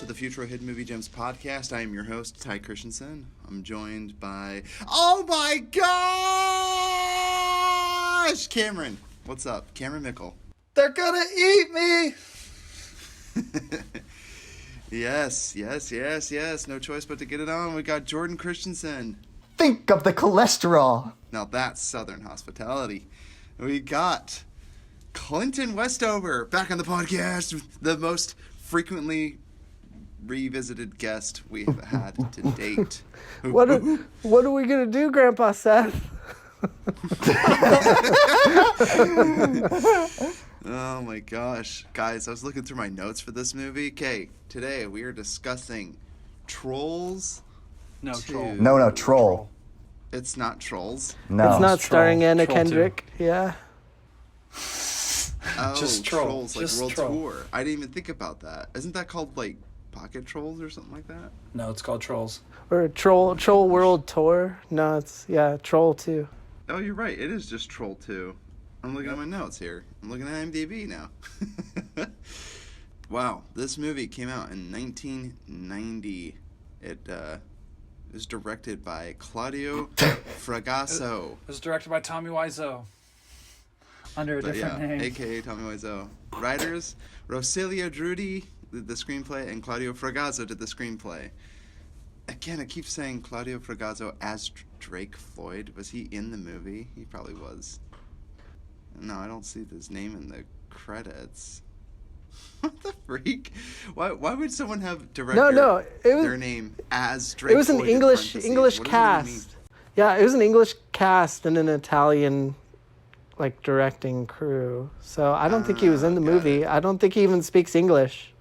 The Futro Hidden Movie Gems podcast. I am your host, Ty Christensen. I'm joined by, oh my gosh, Cameron. What's up? Cameron Mickle. They're gonna eat me! Yes. No choice but to get it on. We got Jordan Christensen. Think of the cholesterol. Now that's Southern hospitality. We got Clinton Westover back on the podcast, the most frequently revisited guest we have had to date. What are we gonna do, Grandpa Seth? Oh my gosh, guys! I was looking through my notes for this movie. Okay, today we are discussing Trolls. No, 2. Troll. No, Troll. It's not Trolls. No. It's not starring Anna Troll Kendrick. Yeah. Oh, Just Troll. Trolls, like Just World Troll. Tour. I didn't even think about that. Isn't that called like Pocket Trolls or something like that? No, it's called Trolls. Or Troll World Tour. No, it's Troll 2. Oh, you're right. It is just Troll 2. I'm looking at my notes here. I'm looking at IMDb now. Wow, this movie came out in 1990. It was directed by Claudio Fragasso. It was directed by Tommy Wiseau. Under a different name. A.K.A. Tommy Wiseau. Writers, Rosilio Drudi did the screenplay, and Claudio Fragasso did the screenplay. Again, I keep saying Claudio Fragasso as Drake Floyd. Was he in the movie? He probably was. No, I don't see his name in the credits. What the freak? Why would someone have director their name as Drake Floyd? It was an English What does it really cast. mean? Yeah, it was an English cast and an Italian directing crew. So I don't think he was in the movie. I don't think he even speaks English.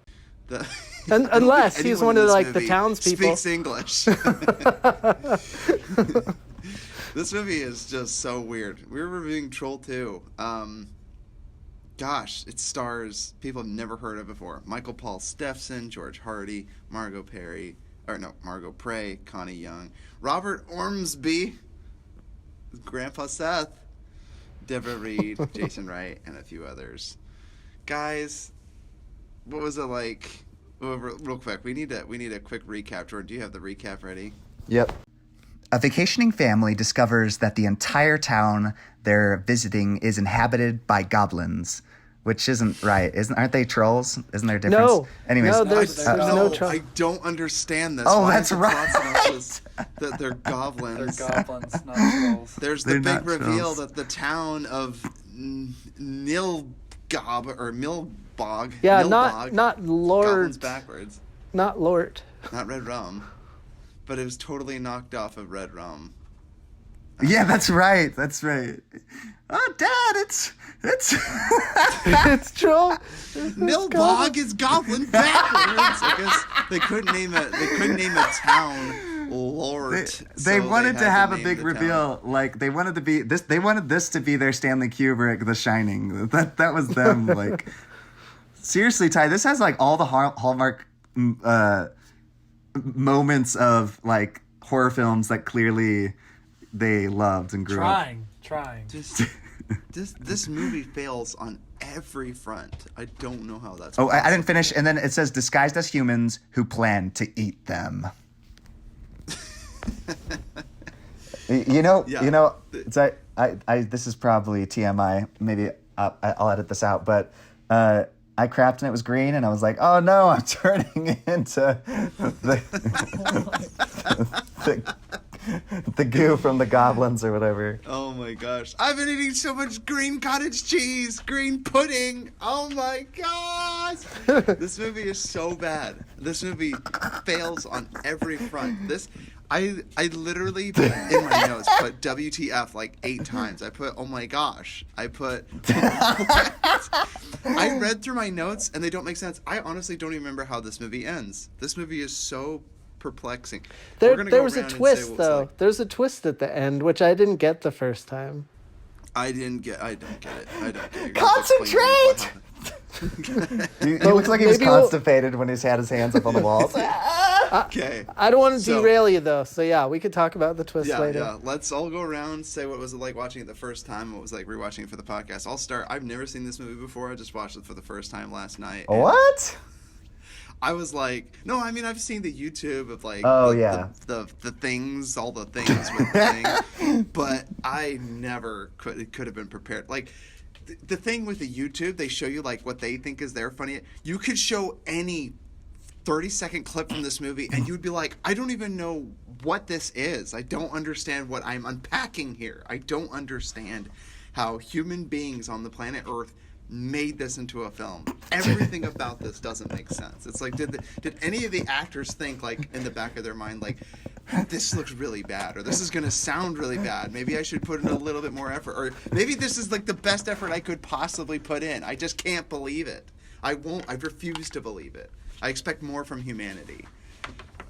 Unless he's one of the townspeople. Speaks English. This movie is just so weird. We're reviewing Troll 2. Gosh, it stars people I've never heard of before. Michael Paul Stephenson, George Hardy, Margot Prey, Connie Young, Robert Ormsby, Grandpa Seth, Deborah Reed, Jason Wright, and a few others. Guys, what was it like? Real quick, we need a quick recap. Jordan, do you have the recap ready? Yep. A vacationing family discovers that the entire town they're visiting is inhabited by goblins, which isn't right. Aren't they trolls? Isn't there a difference? No. Anyways, No, there's no troll. I don't understand this. Oh, Why that's is it right. synopsis that they're goblins. They're goblins, not trolls. There's the big reveal that the town of Milgob or Milbog. Yeah, Milbog, not Lord. Goblins backwards. Not Lord. Not Red Rum. But it was totally knocked off of Red Rum. yeah, that's right. Oh, Dad, it's It's Troll. Milbog is goblin backwards. I guess they couldn't name a town Lord. They wanted to have a big reveal. Like they wanted this to be their Stanley Kubrick The Shining. That was them. Like seriously, Ty, this has like all the Hallmark moments of like horror films that clearly they loved and grew up. Trying. This movie fails on every front. I don't know how that's. Oh, I didn't finish. And then it says disguised as humans who plan to eat them. It's I this is probably TMI. Maybe I'll edit this out, but I crapped and it was green, and I was like, oh no, I'm turning into the goo from the goblins or whatever. Oh my gosh. I've been eating so much green cottage cheese, green pudding. Oh my gosh. This movie is so bad. This movie fails on every front. I literally in my notes put WTF like 8 times. I put oh my gosh. I put I read through my notes and they don't make sense. I honestly don't even remember how this movie ends. This movie is so perplexing. There was a twist though. Like. There's a twist at the end, which I didn't get the first time. I don't get it. Concentrate! He looks like he was constipated when he's had his hands up on the walls. Okay. I don't want to So- derail you though, so yeah, we could talk about the twist Yeah, later. yeah. Let's all go around, say what was it like watching it the first time, what was it like rewatching it for the podcast. I'll start. I've never seen this movie before. I just watched it for the first time last night. and What? I was like, no, I mean, I've seen the YouTube of like, Oh, the, yeah. the things, all the things with the thing, but I never could have been prepared. Like, the thing with the YouTube, they show you like what they think is their funny. You could show any 30-second clip from this movie, and you'd be like, I don't even know what this is. I don't understand what I'm unpacking here. I don't understand how human beings on the planet Earth made this into a film. Everything about this doesn't make sense. It's like, did any of the actors think, like, in the back of their mind, like, this looks really bad, or this is going to sound really bad, maybe I should put in a little bit more effort, or maybe this is like the best effort I could possibly put in. I just can't believe it. I refuse to believe it. I expect more from humanity.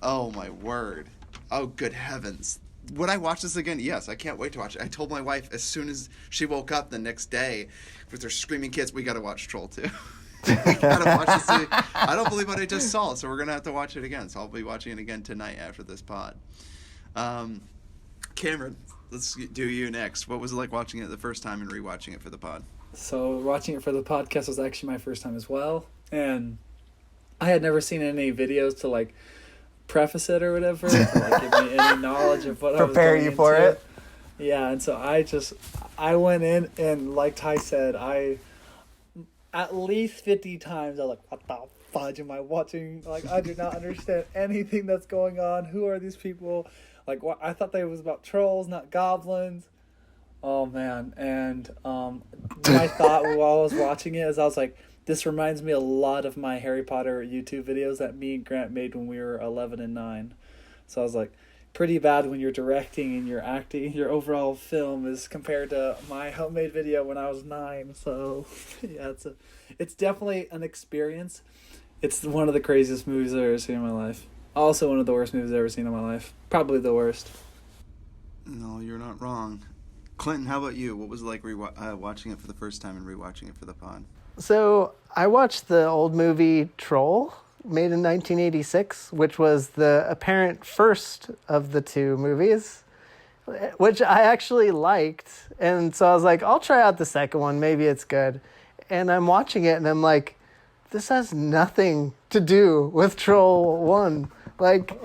Oh my word. Oh good heavens. Would I watch this again? Yes, I can't wait to watch it. I told my wife as soon as she woke up the next day with her screaming kids, we got to watch Troll 2. We got to watch this. I don't believe what I just saw, so we're going to have to watch it again. So I'll be watching it again tonight after this pod. Cameron, let's do you next. What was it like watching it the first time and rewatching it for the pod? So watching it for the podcast was actually my first time as well, and I had never seen any videos to like preface it or whatever to like give me any knowledge of what I was Prepare going you for into. it. Yeah, and so I went in, and like Ty said, I at least 50 times I was like, what the fudge am I watching? Like, I do not understand anything that's going on. Who are these people? Like, what I thought they was about trolls, not goblins. Oh man! And my thought while I was watching it is I was like, this reminds me a lot of my Harry Potter YouTube videos that me and Grant made when we were 11 and 9. So I was like, pretty bad when you're directing and you're acting. Your overall film is compared to my homemade video when I was 9. So yeah, it's definitely an experience. It's one of the craziest movies I've ever seen in my life. Also one of the worst movies I've ever seen in my life. Probably the worst. No, you're not wrong. Clinton, how about you? What was it like watching it for the first time and rewatching it for the pod? So I watched the old movie Troll, made in 1986, which was the apparent first of the two movies, which I actually liked. And so I was like, I'll try out the second one. Maybe it's good. And I'm watching it and I'm like, this has nothing to do with Troll 1. Like,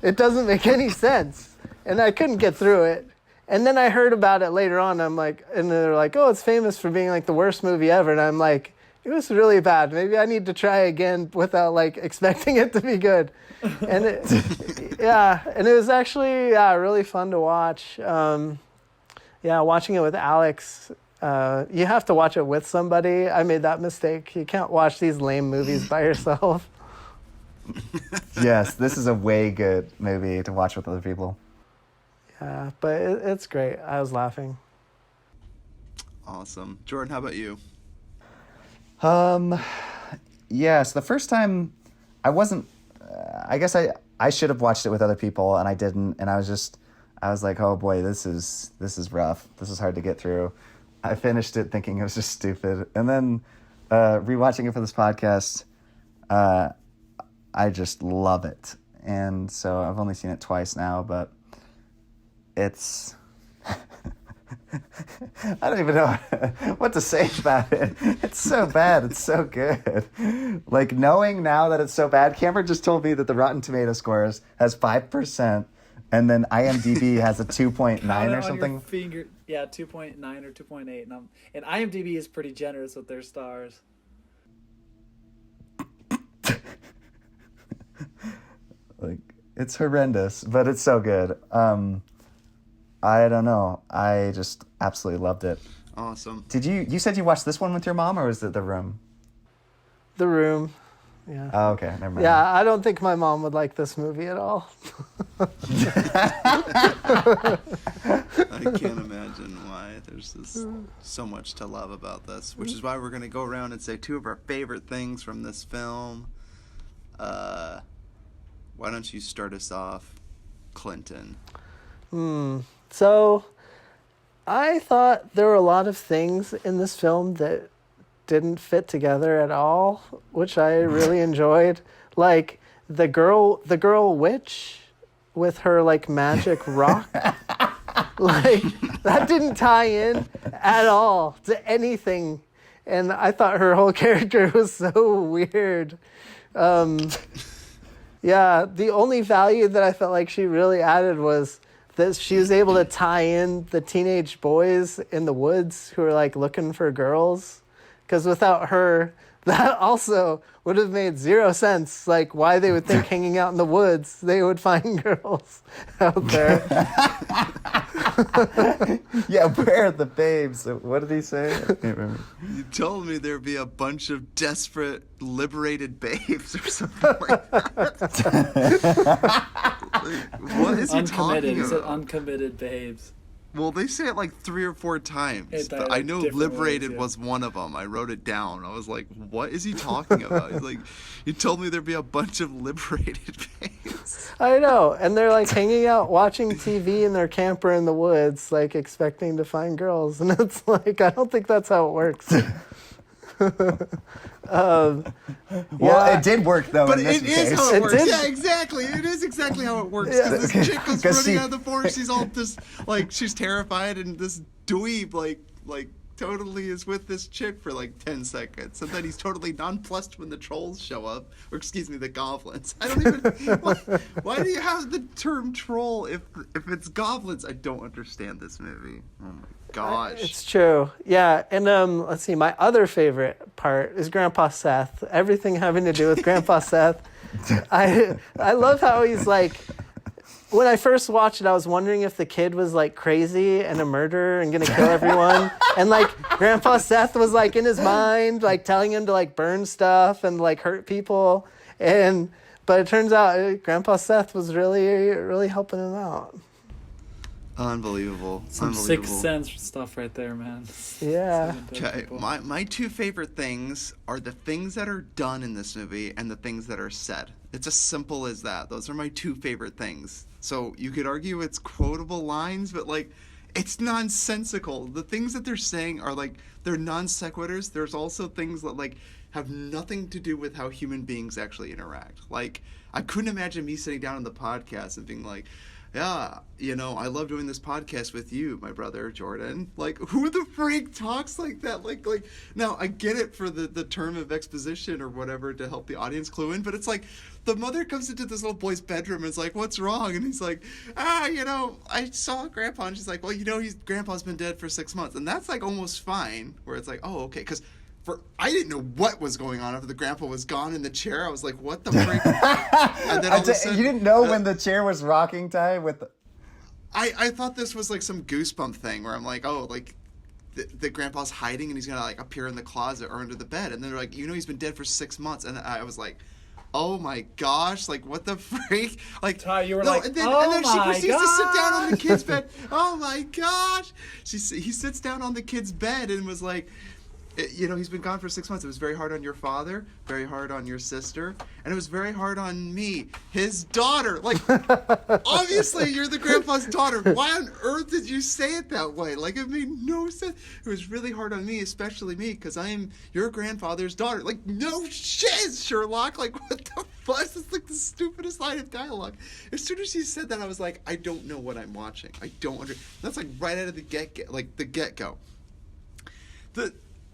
it doesn't make any sense. And I couldn't get through it. And then I heard about it later on. I'm like, and they're like, oh, it's famous for being like the worst movie ever. And I'm like, it was really bad. Maybe I need to try again without like expecting it to be good. And and it was actually really fun to watch. Watching it with Alex. You have to watch it with somebody. I made that mistake. You can't watch these lame movies by yourself. Yes, this is a way good movie to watch with other people. Yeah, but it's great. I was laughing. Awesome. Jordan, how about you? Yes, the first time I wasn't, I guess I should have watched it with other people and I didn't. And I was like, oh boy, this is rough. This is hard to get through. I finished it thinking it was just stupid. And then rewatching it for this podcast, I just love it. And so I've only seen it twice now, but it's... I don't even know what to say about it. It's so bad. It's so good. Like, knowing now that it's so bad, Cameron just told me that the Rotten Tomato scores has 5%, and then IMDb has a 2.9 or something. Yeah, 2.9 or 2.8. And IMDb is pretty generous with their stars. Like, it's horrendous, but it's so good. I don't know. I just absolutely loved it. Awesome. Did you said you watched this one with your mom, or was it The Room? The Room. Yeah. Oh, okay. Never mind. Yeah, I don't think my mom would like this movie at all. I can't imagine why. There's so much to love about this, which is why we're going to go around and say two of our favorite things from this film. Why don't you start us off, Clinton? So, I thought there were a lot of things in this film that didn't fit together at all, which I really enjoyed. Like, the girl witch with her like magic rock. Like that didn't tie in at all to anything, and I thought her whole character was so weird. Yeah, the only value that I felt like she really added was that she was able to tie in the teenage boys in the woods who are like looking for girls, because without her, that also would have made zero sense. Like why they would think hanging out in the woods they would find girls out there. Yeah, where are the babes? What did he say? I can't remember. You told me there'd be a bunch of desperate, liberated babes or something like that. Like, what is he talking He said about? uncommitted babes. Well, they say it like 3 or 4 times, It but I know different liberated ways, yeah. was one of them. I wrote it down. I was like, what is he talking about? He's like, you told me there'd be a bunch of liberated babes. I know, and they're like hanging out watching TV in their camper in the woods, like expecting to find girls, and it's like I don't think that's how it works. Well, Yeah. it did work though. But in this it is case. how it It works. did. Yeah, exactly. It is exactly how it works. Yeah. Because this chick goes 'Cause running she- out of the forest. She's all this, like, she's terrified, and this dweeb, like totally is with this chick for like 10 seconds, and then he's totally nonplussed when the trolls show up, or excuse me, the goblins. I don't even. Why do you have the term troll if it's goblins? I don't understand this movie. Oh my gosh. It's true. Yeah, and let's see, my other favorite part is Grandpa Seth. Everything having to do with Grandpa Seth. I love how he's like, when I first watched it, I was wondering if the kid was like crazy and a murderer and gonna kill everyone. And like Grandpa Seth was like in his mind, like telling him to like burn stuff and like hurt people. But it turns out Grandpa Seth was really helping him out. Unbelievable. Some Unbelievable. Sixth Sense stuff right there, man. Yeah. Okay, my 2 favorite things are the things that are done in this movie and the things that are said. It's as simple as that. Those are my 2 favorite things. So you could argue it's quotable lines, but like it's nonsensical. The things that they're saying are like they're non sequiturs. There's also things that like have nothing to do with how human beings actually interact. Like I couldn't imagine me sitting down on the podcast and being like, yeah, you know, I love doing this podcast with you, my brother, Jordan. Like, who the freak talks like that? Like, now, I get it for the term of exposition or whatever to help the audience clue in, but it's like, the mother comes into this little boy's bedroom and is like, what's wrong? And he's like, you know, I saw Grandpa. And she's like, well, you know, Grandpa's been dead for 6 months. And that's, like, almost fine, where it's like, oh, okay, because I didn't know what was going on after the grandpa was gone in the chair. I was like, what the freak? And then all of a sudden, you didn't know when the chair was rocking, Ty? I thought this was like some goosebump thing where I'm like, oh, like the grandpa's hiding and he's gonna like appear in the closet or under the bed. And then they're like, you know, he's been dead for 6 months. And I was like, oh my gosh, like what the freak? Like Ty, you were like, and then oh she my proceeds to sit down on the gosh. kid's bed. Oh my gosh. He sits down on the kid's bed and was like, you know, he's been gone for 6 months. It was very hard on your father, very hard on your sister, and it was very hard on me, his daughter. Like, obviously, you're the grandpa's daughter. Why on earth did you say it that way? Like, it made no sense. It was really hard on me, especially me, because I am your grandfather's daughter. Like, no shit, Sherlock. Like, what the fuck? It's like the stupidest line of dialogue. As soon as he said that, I was like, I don't know what I'm watching. I don't understand. That's like right out of the get-go.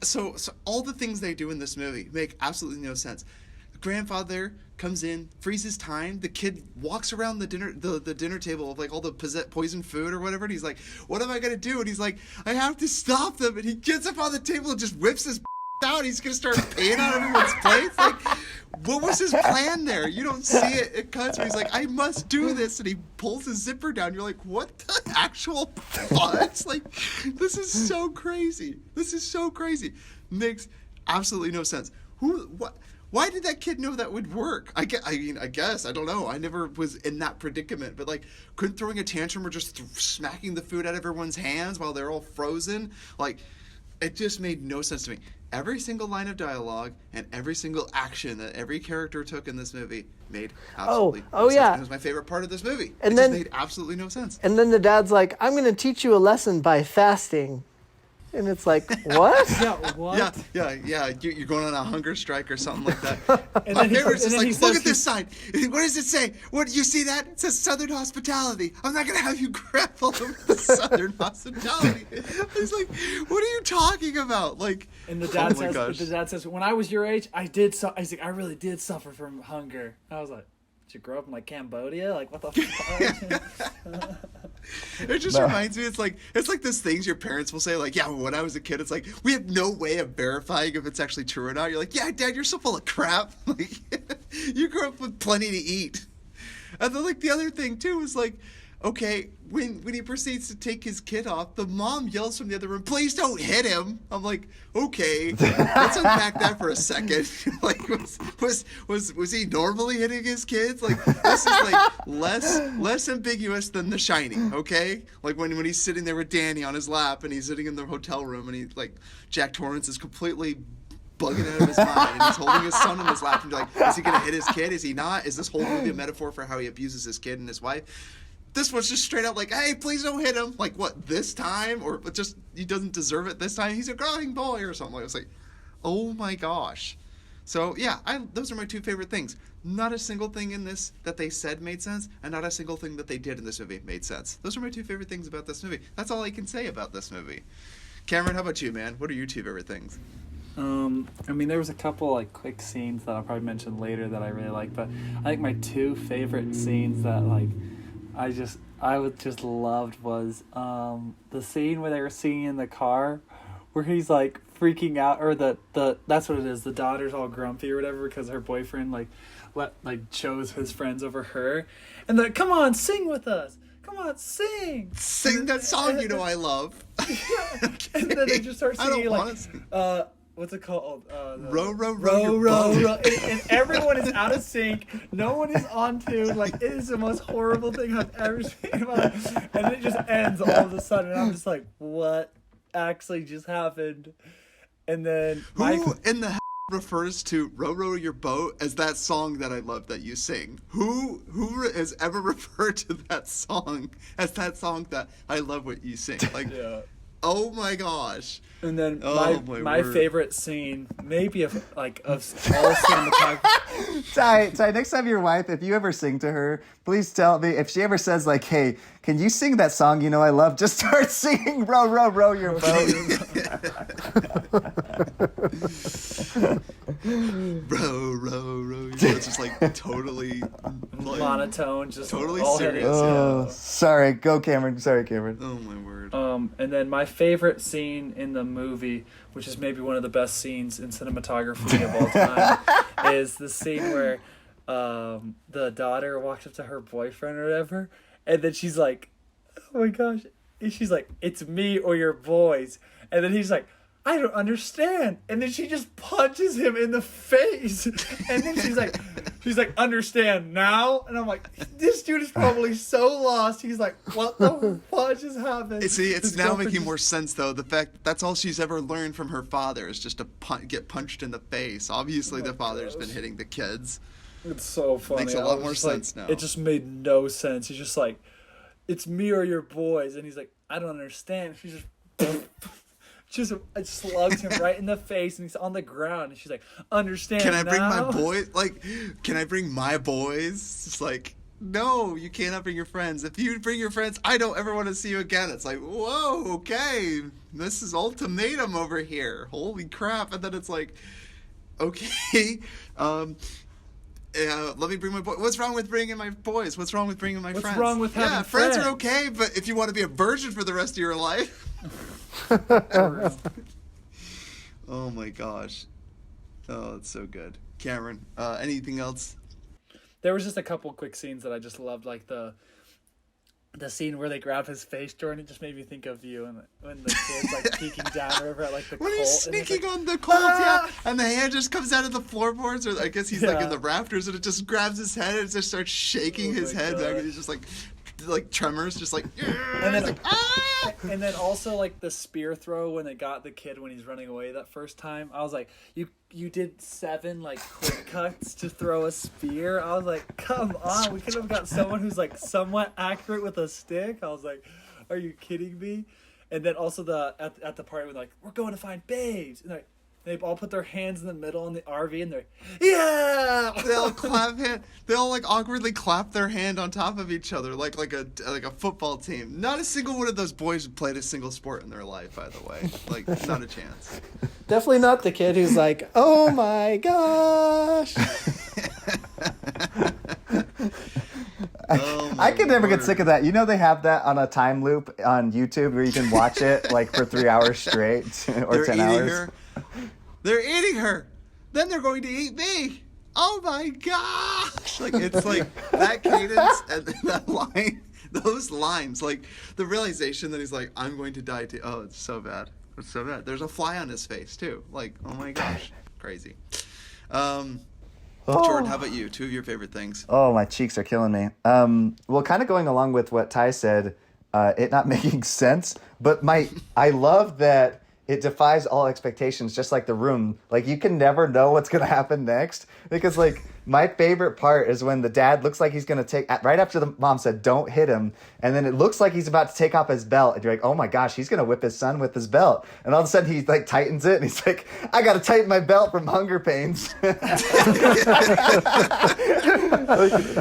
So all the things they do in this movie make absolutely no sense. The grandfather comes in, freezes time. The kid walks around the dinner table of like all the poisoned food or whatever, and he's like, "What am I gonna do?" And he's like, "I have to stop them." And he gets up on the table and just whips his out. He's gonna start peeing on everyone's plates. Like, what was his plan there? You don't see it. It cuts where he's like, I must do this, and he pulls his zipper down. You're like, what the actual fuck? Like, this is so crazy. Makes absolutely no sense. What? Why did that kid know that would work? I guess I don't know. I never was in that predicament, but like, couldn't throwing a tantrum or just smacking the food out of everyone's hands while they're all frozen, like, it just made no sense to me. Every single line of dialogue and every single action that every character took in this movie made absolutely no sense. Yeah. It was my favorite part of this movie. And it then, just made absolutely no sense. And then the dad's like, I'm going to teach you a lesson by fasting. And it's like, what? Yeah, what? Yeah. You're going on a hunger strike or something like that. And My then he- favorite's and just then he like, look says at this sign. What does it say? What, you see that? It says Southern Hospitality. I'm not going to have you grapple over the Southern Hospitality. It's like, what are you talking about? Like, And the oh dad my gosh. says, when I was your age, I did. I was like, I really did suffer from hunger. I was like, did you grow up in like Cambodia? Like, what the fuck? It just reminds me, it's like those things your parents will say, like, yeah, when I was a kid, it's like, we have no way of verifying if it's actually true or not. You're like, yeah, Dad, you're so full of crap. Like, you grew up with plenty to eat. And then, like, the other thing, too, is like, okay, when he proceeds to take his kid off, the mom yells from the other room, please don't hit him. I'm like, okay, let's unpack that for a second. Like, was he normally hitting his kids? Like, this is like less ambiguous than The Shining, okay? Like when he's sitting there with Danny on his lap and he's sitting in the hotel room and Jack Torrance is completely bugging out of his mind and he's holding his son in his lap and you're like, is he gonna hit his kid? Is he not? Is this whole movie a metaphor for how he abuses his kid and his wife? This was just straight up like, hey, please don't hit him. Like, what, this time? Or just, he doesn't deserve it this time? He's a growing boy or something. I was like, oh my gosh. So, yeah, those are my two favorite things. Not a single thing in this that they said made sense, and not a single thing that they did in this movie made sense. Those are my two favorite things about this movie. That's all I can say about this movie. Cameron, how about you, man? What are your two favorite things? I mean, there was a couple like quick scenes that I'll probably mention later that I really like, but I think my two favorite scenes that like I would just loved was the scene where they were singing in the car, where he's like freaking out, or the that's what it is. The daughter's all grumpy or whatever because her boyfriend chose his friends over her, and the come on, sing with us. Come on, sing! Sing that song you know I love. Yeah. And then they just start singing like, what's it called? Row, your boat. And everyone is out of sync. No one is on tune. Like, it is the most horrible thing I've ever seen in my life. And it just ends all of a sudden. And I'm just like, what actually just happened? And then who in the refers to Row Your Boat as that song that I love that you sing? Who has ever referred to that song as that song that I love what you sing? Like, yeah. Oh my gosh. And then my favorite scene, maybe of all cinematography. Ty, next time your wife, if you ever sing to her, please tell me. If she ever says like, hey, can you sing that song you know I love? Just start singing Row Your Boat. Row. It's just like totally monotone, just totally all serious. Oh, sorry. Go, Cameron. Sorry, Cameron. Oh my word. And then my favorite scene in the movie, which is maybe one of the best scenes in cinematography of all time, is the scene where the daughter walks up to her boyfriend or whatever, and then she's like, oh my gosh, she's like, it's me or your boys. And then he's like, I don't understand. And then she just punches him in the face. And then she's like, understand now? And I'm like, this dude is probably so lost. He's like, what the fuck just happened? See, it's now making more sense, though. The fact that that's all she's ever learned from her father is just to get punched in the face. Obviously, the father's been hitting the kids. It's so funny. Makes a lot more sense now. It just made no sense. He's just like, it's me or your boys. And he's like, I don't understand. She's just it slugs him right in the face, and he's on the ground, and she's like, understand Can I bring now? my boys? Like, can I bring my boys? It's like, no, you cannot bring your friends. If you bring your friends, I don't ever want to see you again. It's like, whoa, okay, this is ultimatum over here. Holy crap. And then it's like, okay, let me bring my boys. What's wrong with bringing my boys? What's wrong with bringing my friends? What's wrong with having friends are okay, but if you want to be a virgin for the rest of your life. Oh my gosh. Oh, it's so good. Cameron, anything else? There was just a couple quick scenes that I just loved, like the scene where they grab his face, Jordan. It just made me think of you, and when the kid's like peeking down over at like the when Colt, he's sneaking on the Colt, and the hand just comes out of the floorboards, or I guess he's like in the rafters, and it just grabs his head and it just starts shaking his head back, and he's just like tremors, just like, and then and then also like the spear throw when they got the kid when he's running away that first time. I was like, you did 7 like quick cuts to throw a spear. I was like, come on, we could have got someone who's like somewhat accurate with a stick. I was like, are you kidding me? And then also at the party when they're like, we're going to find babes, and they all put their hands in the middle in the RV, and they're yeah. They all clap hand. They all like awkwardly clap their hand on top of each other, like a football team. Not a single one of those boys played a single sport in their life, by the way. Like, not a chance. Definitely not the kid who's like, oh my gosh. I could never get sick of that. You know, they have that on a time loop on YouTube where you can watch it like for 3 hours straight or They're 10 eating hours. her. They're eating her. Then they're going to eat me. Oh my gosh! Like, it's like that cadence and that line, those lines, like the realization that he's like, I'm going to die too. Oh, it's so bad. It's so bad. There's a fly on his face too. Like, oh my gosh, crazy. Jordan, how about you? 2 of your favorite things. Oh, my cheeks are killing me. Well, kind of going along with what Ty said, it not making sense, but I love that it defies all expectations, just like The Room. Like, you can never know what's going to happen next, because, like, my favorite part is when the dad looks like he's going to right after the mom said, don't hit him, and then it looks like he's about to take off his belt, and you're like, oh my gosh, he's going to whip his son with his belt. And all of a sudden he, like, tightens it, and he's like, I got to tighten my belt from hunger pains. Like,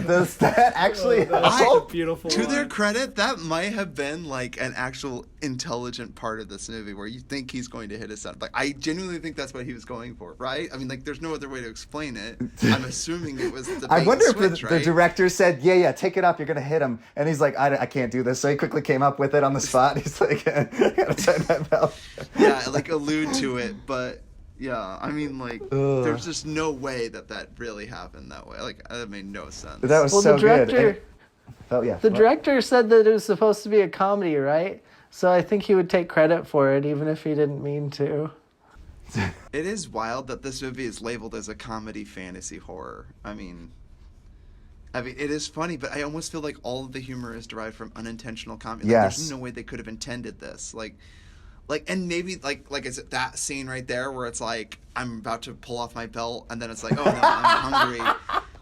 does that actually help? Beautiful. To their line. credit, that might have been like an actual intelligent part of this movie where you think he's going to hit his son. Like, I genuinely think that's what he was going for, right? I mean, like, there's no other way to explain it. I'm assuming it was the I wonder switch, if the director said, yeah, take it up, you're going to hit him. And he's like, I can't do this. So he quickly came up with it on the spot. He's like, I got to tighten my belt. Yeah, like, allude to it, but yeah, I mean, like, there's just no way that really happened that way. Like, that made no sense. That was so good. And, the director said that it was supposed to be a comedy, right? So I think he would take credit for it, even if he didn't mean to. It is wild that this movie is labeled as a comedy fantasy horror. I mean, it is funny, but I almost feel like all of the humor is derived from unintentional comedy. Like, Yes. There's no way they could have intended this. Like, and maybe like is it that scene right there where it's like, I'm about to pull off my belt, and then it's like, oh no, I'm hungry.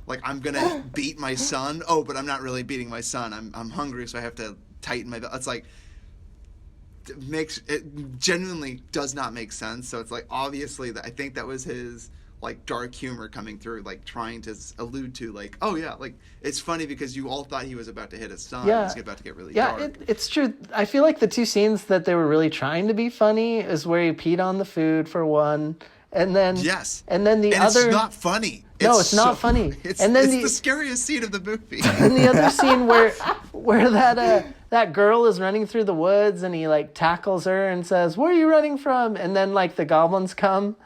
Like, I'm gonna beat my son. Oh, but I'm not really beating my son. I'm hungry, so I have to tighten my belt. It's like, it genuinely does not make sense. So it's like, obviously I think that was his like dark humor coming through, like trying to allude to, like, oh yeah, like, it's funny because you all thought he was about to hit his son. Yeah. It's about to get really dark. Yeah, it's true. I feel like the two scenes that they were really trying to be funny is where he peed on the food for one, and then Yes. and then the and other. It's not funny. No, it's not funny. It's, And then it's the scariest scene of the movie. And the other scene where that girl is running through the woods and he like tackles her and says, "Where are you running from?" And then like the goblins come,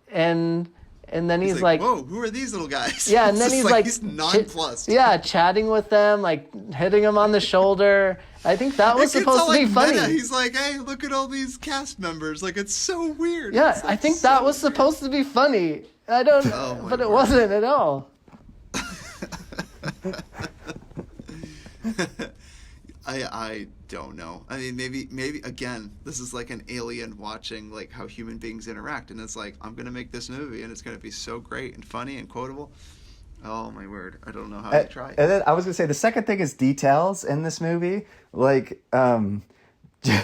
and then he's like, whoa, who are these little guys? yeah, and then It's he's just like he's nonplussed. chatting with them, like hitting them on the shoulder. I think that was It gets supposed all, to be like, funny. meta. He's like, hey, look at all these cast members. Like, it's so weird. Yeah, It's, I like, think so that was weird. supposed to be funny. I don't, Oh, my but it word. wasn't at all. I don't know. I mean, maybe again, this is like an alien watching like how human beings interact, and it's like, I'm gonna make this movie, and it's gonna be so great and funny and quotable. Oh my word! I don't know how to try. And then I was gonna say the second thing is details in this movie. Like, I Do you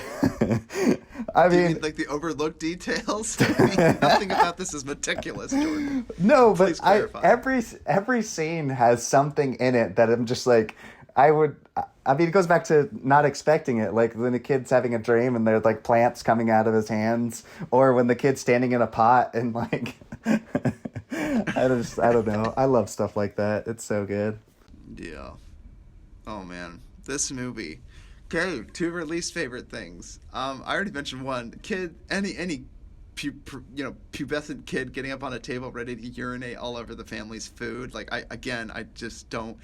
mean, mean like the overlooked details? I mean, nothing about this is meticulous, Jordan. no, Please but clarify. every scene has something in it that I'm just like, I mean, it goes back to not expecting it. Like when the kid's having a dream and there's like plants coming out of his hands, or when the kid's standing in a pot and like, I don't know. I love stuff like that. It's so good. Yeah. Oh man, this movie. Okay, 2 of our least favorite things. I already mentioned one. Kid, any pubescent kid getting up on a table ready to urinate all over the family's food. Like, I just don't.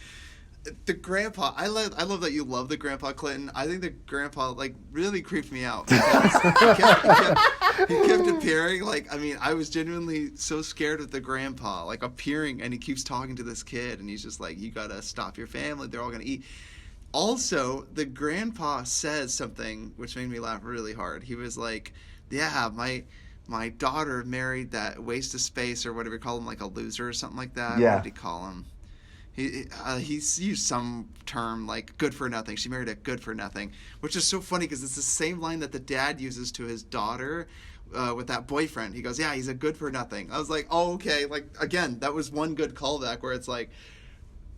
The grandpa, I love that you love the grandpa, Clinton. I think the grandpa, like, really creeped me out because he kept appearing. Like, I mean, I was genuinely so scared of the grandpa, like, appearing, and he keeps talking to this kid, and he's just like, you gotta stop your family, they're all gonna eat. Also, the grandpa says something which made me laugh really hard. He was like, yeah, my daughter married that waste of space, or whatever you call him, like a loser or something like that. Yeah. What did he call him? He's used some term like "good for nothing." She married a good for nothing, which is so funny because it's the same line that the dad uses to his daughter with that boyfriend. He goes, "Yeah, he's a good for nothing." I was like, "Oh, okay." Like again, that was one good callback where it's like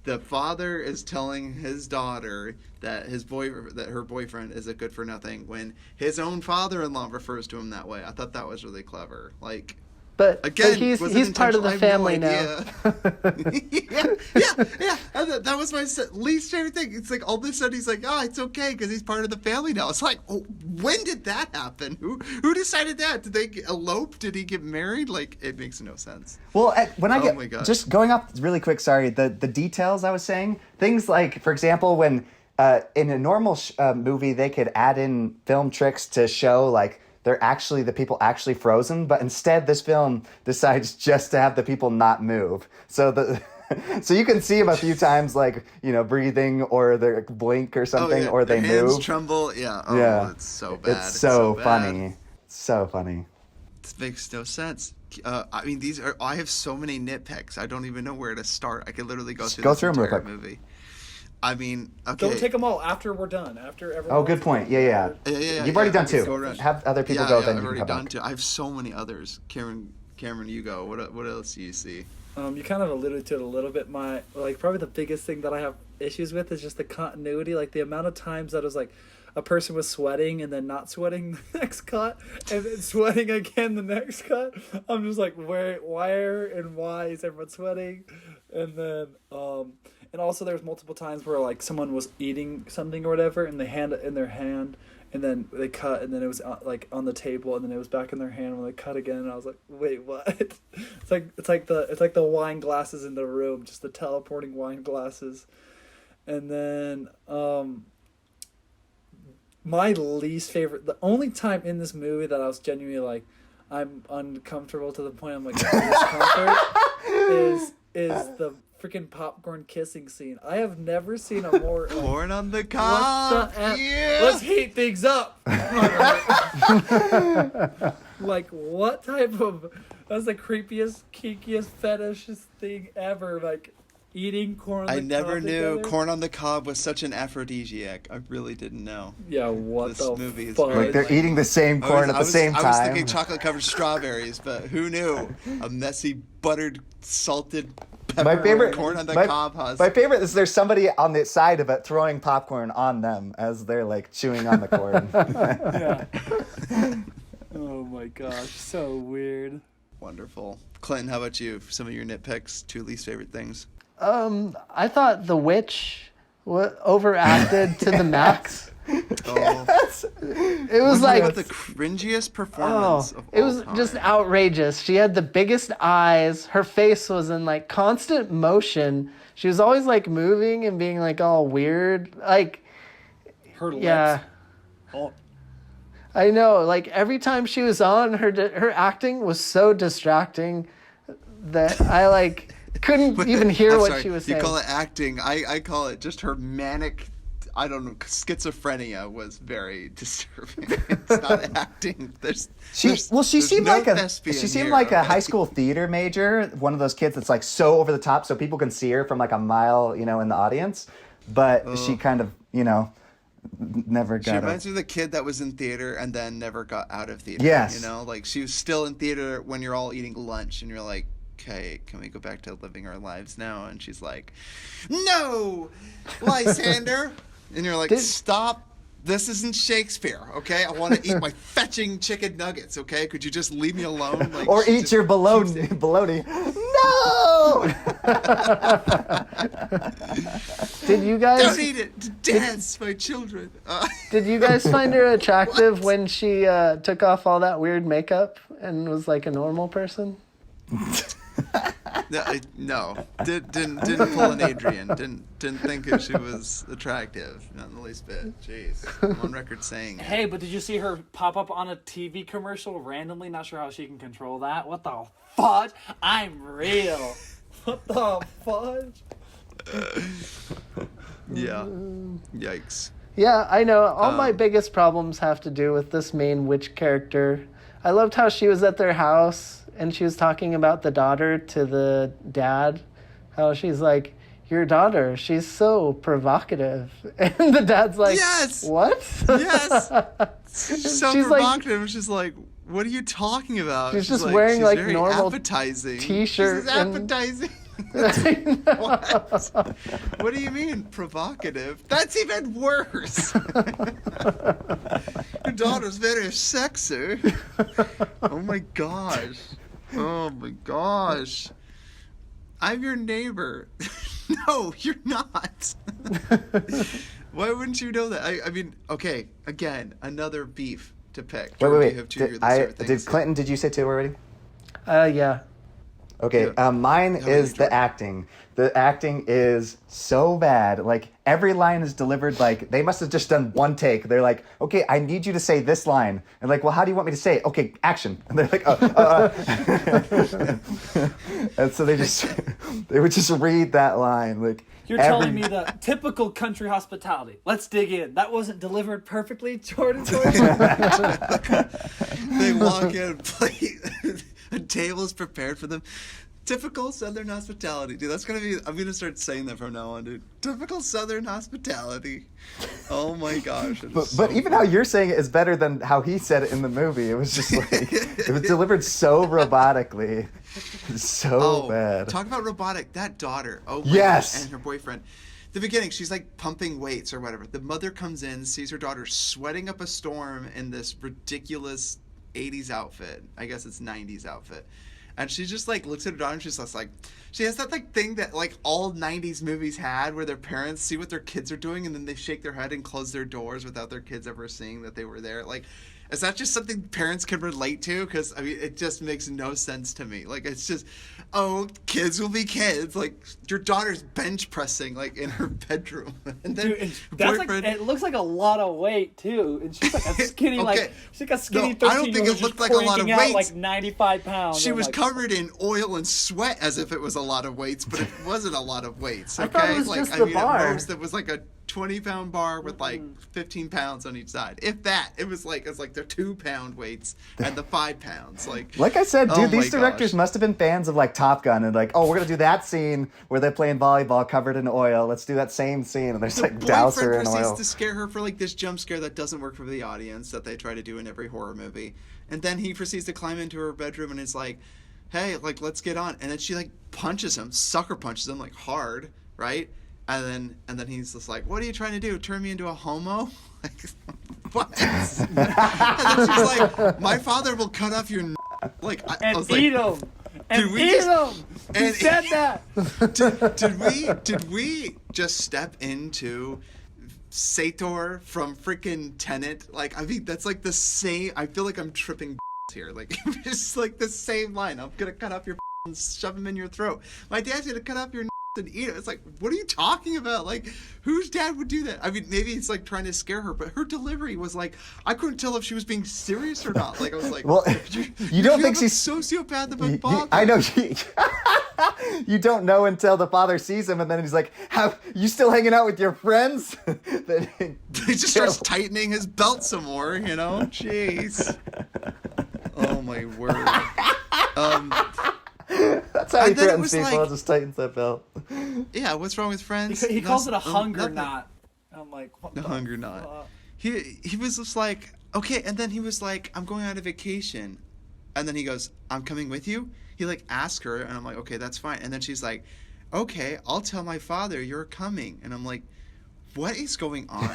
the father is telling his daughter that her boyfriend is a good for nothing when his own father-in-law refers to him that way. I thought that was really clever. Like. But Again, he's part of the family now. yeah. That was my least favorite thing. It's like all of a sudden he's like, "Oh, it's okay because he's part of the family now." It's like, oh, when did that happen? Who decided that? Did they elope? Did he get married? Like, it makes no sense. Well, when I my gosh. just going off really quick, sorry, the details I was saying, things like, for example, when in a normal movie they could add in film tricks to show like the people actually frozen, but instead this film decides just to have the people not move. So so you can see them a few times, like, breathing or they blink or something, or they their hands move. tremble. Yeah. Oh, yeah. It's so bad. It's so funny. So funny. This makes no sense. I mean, I have so many nitpicks. I don't even know where to start. I could literally go through this entire movie. I mean, okay. Don't take them all after we're done. After everyone. Oh, good point. Yeah. You've already done two. Have other people go. Then I've you already can come done back. two. I have so many others. Cameron, you go. What else do you see? You kind of alluded to it a little bit. Probably the biggest thing that I have issues with is just the continuity. Like the amount of times that it was like a person was sweating and then not sweating the next cut, and then sweating again the next cut. I'm just like, where and why is everyone sweating? And then and also there's multiple times where like someone was eating something or whatever, and they hand it in their hand, and then they cut, and then it was like on the table, and then it was back in their hand when they cut again, and I was like, wait, what? It's like the wine glasses in the room, just the teleporting wine glasses. And then my least favorite, the only time in this movie that I was genuinely like, I'm uncomfortable to the point I'm like discomfort is the freaking popcorn kissing scene. I have never seen a more corn on the cob. Yeah. Let's heat things up. Like, what type of? That's the creepiest, kinkiest, fetishist thing ever. Like, eating corn. On the I never cob knew together. corn on the cob was such an aphrodisiac. I really didn't know. Yeah, what this the movie is fuck? Like they're eating the same corn at the same time. I was thinking chocolate covered strawberries, but who knew? A messy, buttered, salted. My favorite corn on the cob husk. My favorite is there's somebody on the side of it throwing popcorn on them as they're like chewing on the corn. Yeah. Oh my gosh, so weird. Wonderful. Clinton, how about you? Some of your nitpicks, two least favorite things. I thought the witch overacted to the max. Oh. It was like the cringiest performance of all it was time. just outrageous. She had the biggest eyes. Her face was in like constant motion. She was always like moving and being like all weird. Like Her lips. yeah. Oh, I know, like every time she was on, her acting was so distracting that I like couldn't even hear what sorry, she was saying. You call it acting. I call it just her manic, I don't know, schizophrenia was very disturbing. It's not acting. She seemed no like thespian she seemed here, like a okay? high school theater major, one of those kids that's like so over the top so people can see her from like a mile, in the audience, but she kind of, never got She reminds me of the kid that was in theater and then never got out of theater. Yes. Like she was still in theater when you're all eating lunch and you're like, okay, can we go back to living our lives now? And she's like, no, Lysander. And you're like, stop. This isn't Shakespeare, okay? I want to eat my fetching chicken nuggets, okay? Could you just leave me alone? Like, or eat your bologna. No! Did you guys don't eat it. Dance, my children. Did you guys find her attractive when she took off all that weird makeup and was like a normal person? No. Didn't pull an Adrian. Didn't think that she was attractive, not in the least bit. Jeez, I'm on record saying. Hey, but did you see her pop up on a TV commercial randomly? Not sure how she can control that. What the fudge? I'm real. what the fudge? Yeah. Yikes. Yeah, I know. All my biggest problems have to do with this main witch character. I loved how she was at their house and she was talking about the daughter to the dad. How she's like, your daughter, she's so provocative. And the dad's like, Yes! What? Yes! So She's like- provocative. She's like, what are you talking about? She's just wearing, like, very normal appetizing. t-shirt She's and- appetizing. What? What do you mean provocative? That's even worse. Your daughter's very sexy. Oh my gosh. Oh my gosh. I'm your neighbor. No, you're not. Why wouldn't you know that? I mean, okay, again, another beef to pick. George, Wait. you have two really certain things. Clinton, did you say two already? Yeah. Okay, Yeah. mine How about is you, the Jordan? acting. The acting is so bad. Like, every line is delivered like, they must have just done one take. They're like, okay, I need you to say this line. And like, well, how do you want me to say it? Okay, action. And they're like, And so they would just read that line. Like, You're telling me the typical country hospitality. Let's dig in. That wasn't delivered perfectly, Jordan. They walk in, plate, a table is prepared for them. Typical Southern hospitality, dude. That's gonna be. I'm gonna start saying that from now on, dude. Typical Southern hospitality. Oh my gosh. But even how you're saying it is better than how he said it in the movie. It was just like, it was delivered so robotically. So bad. Talk about robotic. That daughter. Oh my Yes. gosh, and her boyfriend. The beginning, she's like pumping weights or whatever. The mother comes in, sees her daughter sweating up a storm in this ridiculous 80s outfit. I guess it's 90s outfit. And she just like looks at her daughter and she's just like, she has that like thing that like all 90s movies had where their parents see what their kids are doing and then they shake their head and close their doors without their kids ever seeing that they were there. Like, is that just something parents can relate to? Because, I mean, it just makes no sense to me. Like, it's just, oh, kids will be kids. Like, your daughter's bench pressing, like, in her bedroom. And then Dude, and that's like, it looks like a lot of weight too, and she's like a skinny, Okay. like she's like a skinny. No, I don't think it looked like a lot of weight. Like 95 pounds. She I'm was like, covered in oil and sweat as if it was a lot of weights, but it wasn't a lot of weights. Okay, thought it was like just I the mean, bar. at most it was like a 20-pound bar with like 15 pounds on each side. If that, it was like the 2-pound weights and the 5 pounds. Like I said, dude, oh these my directors gosh. must have been fans of like Top Gun and like, oh, we're gonna do that scene where they're playing volleyball covered in oil. Let's do that same scene, and there's like douse her Boyfriend in proceeds oil. to scare her for like this jump scare that doesn't work for the audience that they try to do in every horror movie, and then he proceeds to climb into her bedroom and is like, "Hey, like let's get on," and then she like punches him, sucker punches him like hard, right? And then he's just like, "What are you trying to do? Turn me into a homo?" Like, what? And then she's like, "My father will cut off your like." I was eat like, them. And Did we eat just- them. and- He said that. did we just step into Sator from freaking Tenet? Like, I mean, that's like the same. I feel like I'm tripping here. Like, it's like the same line. I'm gonna cut off your and shove him in your throat. My dad's gonna cut off your and eat it. It's like, what are you talking about? Like, whose dad would do that? I mean, maybe it's like trying to scare her, but her delivery was like, I couldn't tell if she was being serious or not. Like, I was like, Well, you don't think have a she's sociopath of a father. I know. You don't know until the father sees him, and then he's like, "Have you still hanging out with your friends?" Then He just starts tightening his belt some more, you know? Jeez. Oh, my word. That's how he And then it threatens was people. like- Just tightens that belt. Yeah, what's wrong with friends? He calls it a Nothing. hunger Nothing. knot. I'm like, what The the hunger knot. fuck? He was just like, okay, and then he was like, I'm going on a vacation. And then he goes, I'm coming with you? He like asked her, and I'm like, okay, that's fine. And then she's like, okay, I'll tell my father you're coming. And I'm like, what is going on?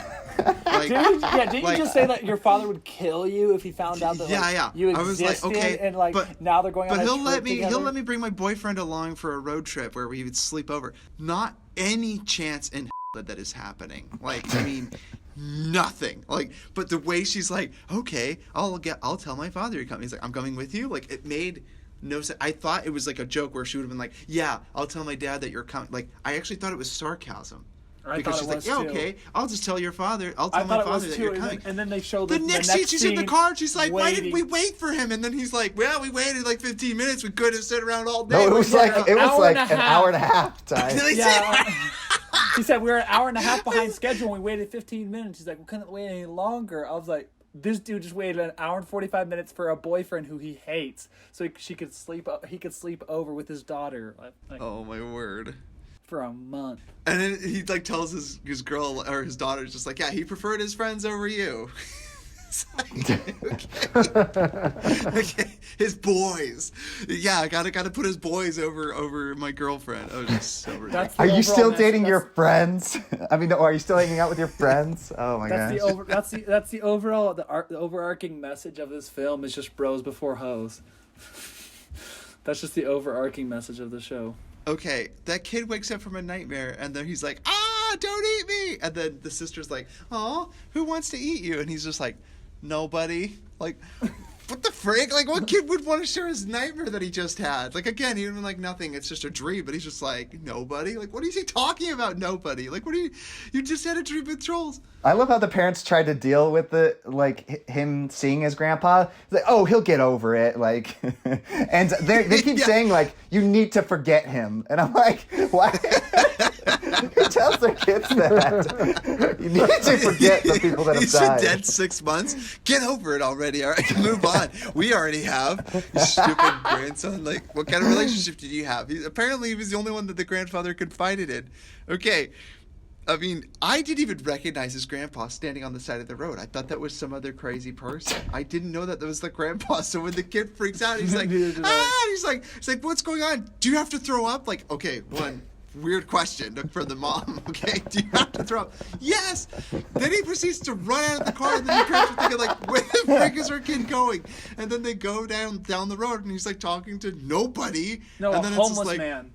Like, Didn't like- you just say that your father would kill you if he found out that like, yeah. you I was existed like, okay, and like but- now they're going on But a he'll trip let me together? he'll let me bring my boyfriend along for a road trip where we would sleep over. Not any chance in that is happening. Like, I mean, nothing. Like, but the way she's like, okay, I'll tell my father you're coming. He's like, I'm coming with you. Like, it made no sense. I thought it was like a joke where she would have been like, yeah, I'll tell my dad that you're coming. Like, I actually thought it was sarcasm. I Because thought she's it like, was yeah, too. okay, I'll just tell your father. I'll I tell my thought it father was that too, you're and coming. then they show The next scene, she's in the scene car. She's like, "Why didn't we waiting. wait for him?" And then he's like, "Well, we waited like 15 minutes. We could have stood around all day." No, it was Yeah, like an hour and a an half. hour and a half time. They Yeah. said- He said we were an hour and a half behind schedule and we waited 15 minutes. He's like, we couldn't wait any longer. I was like, this dude just waited an hour and 45 minutes for a boyfriend who he hates, so he could sleep over with his daughter. Like, Oh my word! for a month. And then he like tells his girl or his daughter just like, yeah, he preferred his friends over you. It's like, okay, his boys. Yeah, I gotta put his boys over my girlfriend. Oh, just so ridiculous. That's the Are you overall still message. dating your friends? I mean, are you still hanging out with your friends? Oh my That's gosh. that's the overall the overarching message of this film is just bros before hoes. That's just the overarching message of the show. Okay, that kid wakes up from a nightmare, and then he's like, don't eat me! And then the sister's like, oh, who wants to eat you? And he's just like, nobody. Like, what the frick? Like, what kid would want to share his nightmare that he just had? Like, again, he would be like, nothing, it's just a dream. But he's just like, nobody? Like, what is he talking about, nobody? Like, what are you just had a dream with trolls. I love how the parents tried to deal with him seeing his grandpa. It's like, oh, he'll get over it. Like, and they keep saying like, you need to forget him. And I'm like, what? Who tells their kids that? You need to forget the people that have He's been died. dead 6 months. Get over it already. All right, move on. We already have. You stupid grandson. Like, what kind of relationship did you have? Apparently, he was the only one that the grandfather confided in. Okay. I mean, I didn't even recognize his grandpa standing on the side of the road. I thought that was some other crazy person. I didn't know that was the grandpa. So when the kid freaks out, he's like, he's like, what's going on? Do you have to throw up? Like, okay, one weird question for the mom. Okay, do you have to throw up? Yes. Then he proceeds to run out of the car, and then the parents are thinking like, where the frick is our kid going? And then they go down the road, and he's like talking to nobody. No, and a then homeless it's just like, man.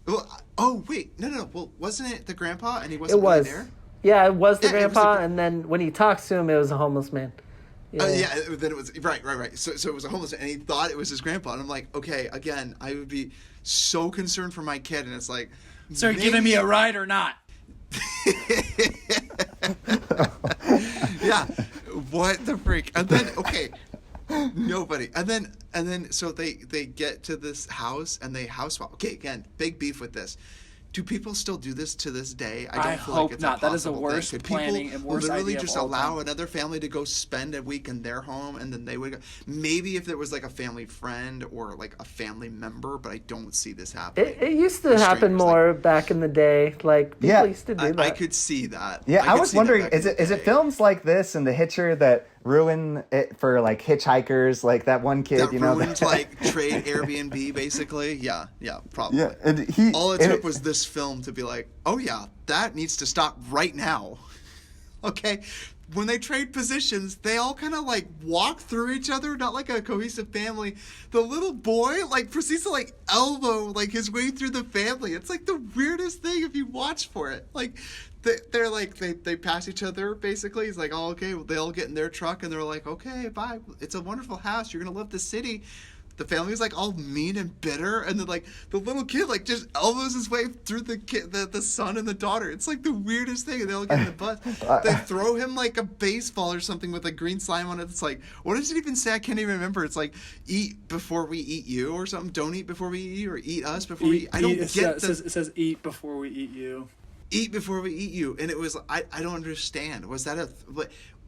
well, oh wait, no. Well, wasn't it the grandpa and he wasn't It was. really there? Yeah, it was the Yeah, it was grandpa, the- and then when he talks to him, it was a homeless man. Yeah, then it was right. So it was a homeless man, and he thought it was his grandpa, and I'm like, okay, again, I would be so concerned for my kid, and it's like, So you're giving me a ride or not? yeah, what the freak? And then okay, nobody, and then so they get to this house and they house swap. Okay, again, big beef with this. Do people still do this to this day? I don't I feel hope like it's not. A That is the possible thing. worst Could planning people and worst literally idea of just all allow time. another family to go spend a week in their home, and then they would go. Maybe if there was like a family friend or like a family member, but I don't see this happening. It used to With happen strangers, more back in the day. Like, people Yeah. used to do that. I could see that. Yeah, I could was see that wondering, back in is the it day. films like this and The Hitcher that ruin it for like hitchhikers, like that one kid, that you know? ruined like trade Airbnb basically? Yeah, probably. Yeah, and he. All it and took was this film to be like, oh yeah, that needs to stop right now. Okay? When they trade positions, they all kind of like walk through each other, not like a cohesive family. The little boy like proceeds to like elbow like his way through the family. It's like the weirdest thing if you watch for it. Like they're like they pass each other basically. He's like, oh okay, well, they all get in their truck and they're like, okay, bye. It's a wonderful house. You're gonna love the city. The family's like all mean and bitter, and then like the little kid like just elbows his way through the son and the daughter. It's like the weirdest thing. And they all get in the bus. They throw him like a baseball or something with like green slime on it. It's like, what does it even say? I can't even remember. It's like, eat before we eat you or something. Don't eat before we eat you, or eat us before we eat. I don't it get says, it says eat before we eat you. Eat before we eat you. And it was I don't understand. Was that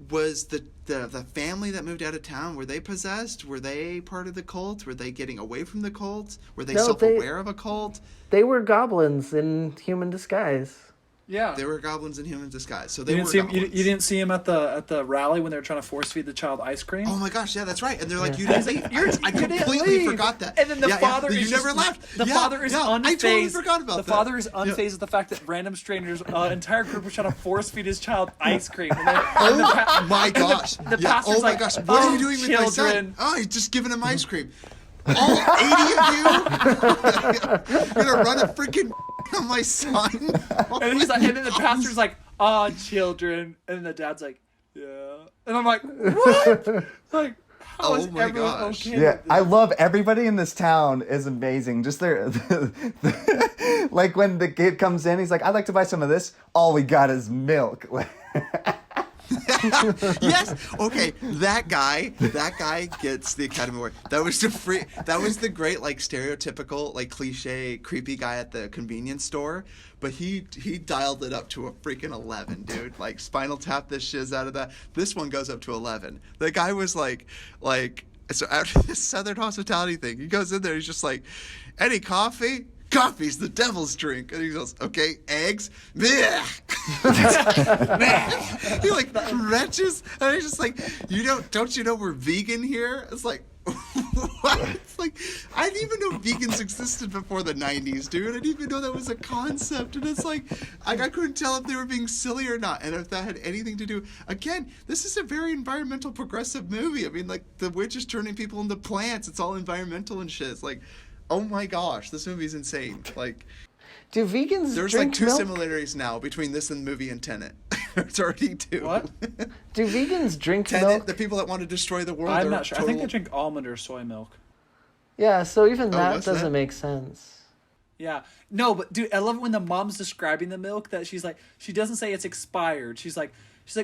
was the family that moved out of town, were they possessed? Were they part of the cult? Were they getting away from the cult? Were they No, self-aware of a cult? They were goblins in human disguise. Yeah. They were goblins in human disguise. So You they didn't were see him. You, goblins. you didn't see him at the rally when they were trying to force feed the child ice cream. Oh my gosh, yeah, that's right. And they're like, you didn't leave. I You didn't completely leave. forgot that. And then the father is you just, never left. The father is unfazed. I totally forgot about the that. father is unfazed Yeah. at the fact that random strangers, entire group was trying to force feed his child ice cream. And then, and Oh my gosh. The Yeah, pastor's oh my like, gosh. What are you doing with my son? children. Oh, he's just giving him ice cream. All 80 of you gonna run a freaking on my son? And he's like, and then the pastor's like, children. And then the dad's like, yeah. And I'm like, what? Like, how is Oh my everyone gosh. okay? Yeah, with this? I love everybody in this town is amazing. Just their, like when the kid comes in, he's like, "I'd like to buy some of this." All we got is milk. Yes. Okay. That guy gets the Academy Award. That was the great like stereotypical like cliche creepy guy at the convenience store. But he dialed it up to a freaking 11, dude. Like Spinal Tap this shiz out of that. This one goes up to 11. The guy was like so after this Southern hospitality thing, he goes in there. He's just like, any coffee? coffee's the devil's drink. And he goes, okay, eggs? Blech. He like retches, and he's just like, don't you know we're vegan here? It's like, what? It's like, I didn't even know vegans existed before the 90s, dude. I didn't even know that was a concept. And it's like, I couldn't tell if they were being silly or not, and if that had anything to do. Again, this is a very environmental progressive movie. I mean, like, the witch is turning people into plants. It's all environmental and shit. It's like, oh my gosh, this movie's insane. Like, Do vegans there's drink like two milk? similarities now between this and the movie and Tenet. It's already two. What? Do vegans drink Tenet, milk? the people that want to destroy the world. I'm are not sure. I think they total- drink almond or soy milk. Yeah, so even that what's doesn't that? make sense. Yeah. No, but dude, I love it when the mom's describing the milk that she's like, she doesn't say it's expired. She's like,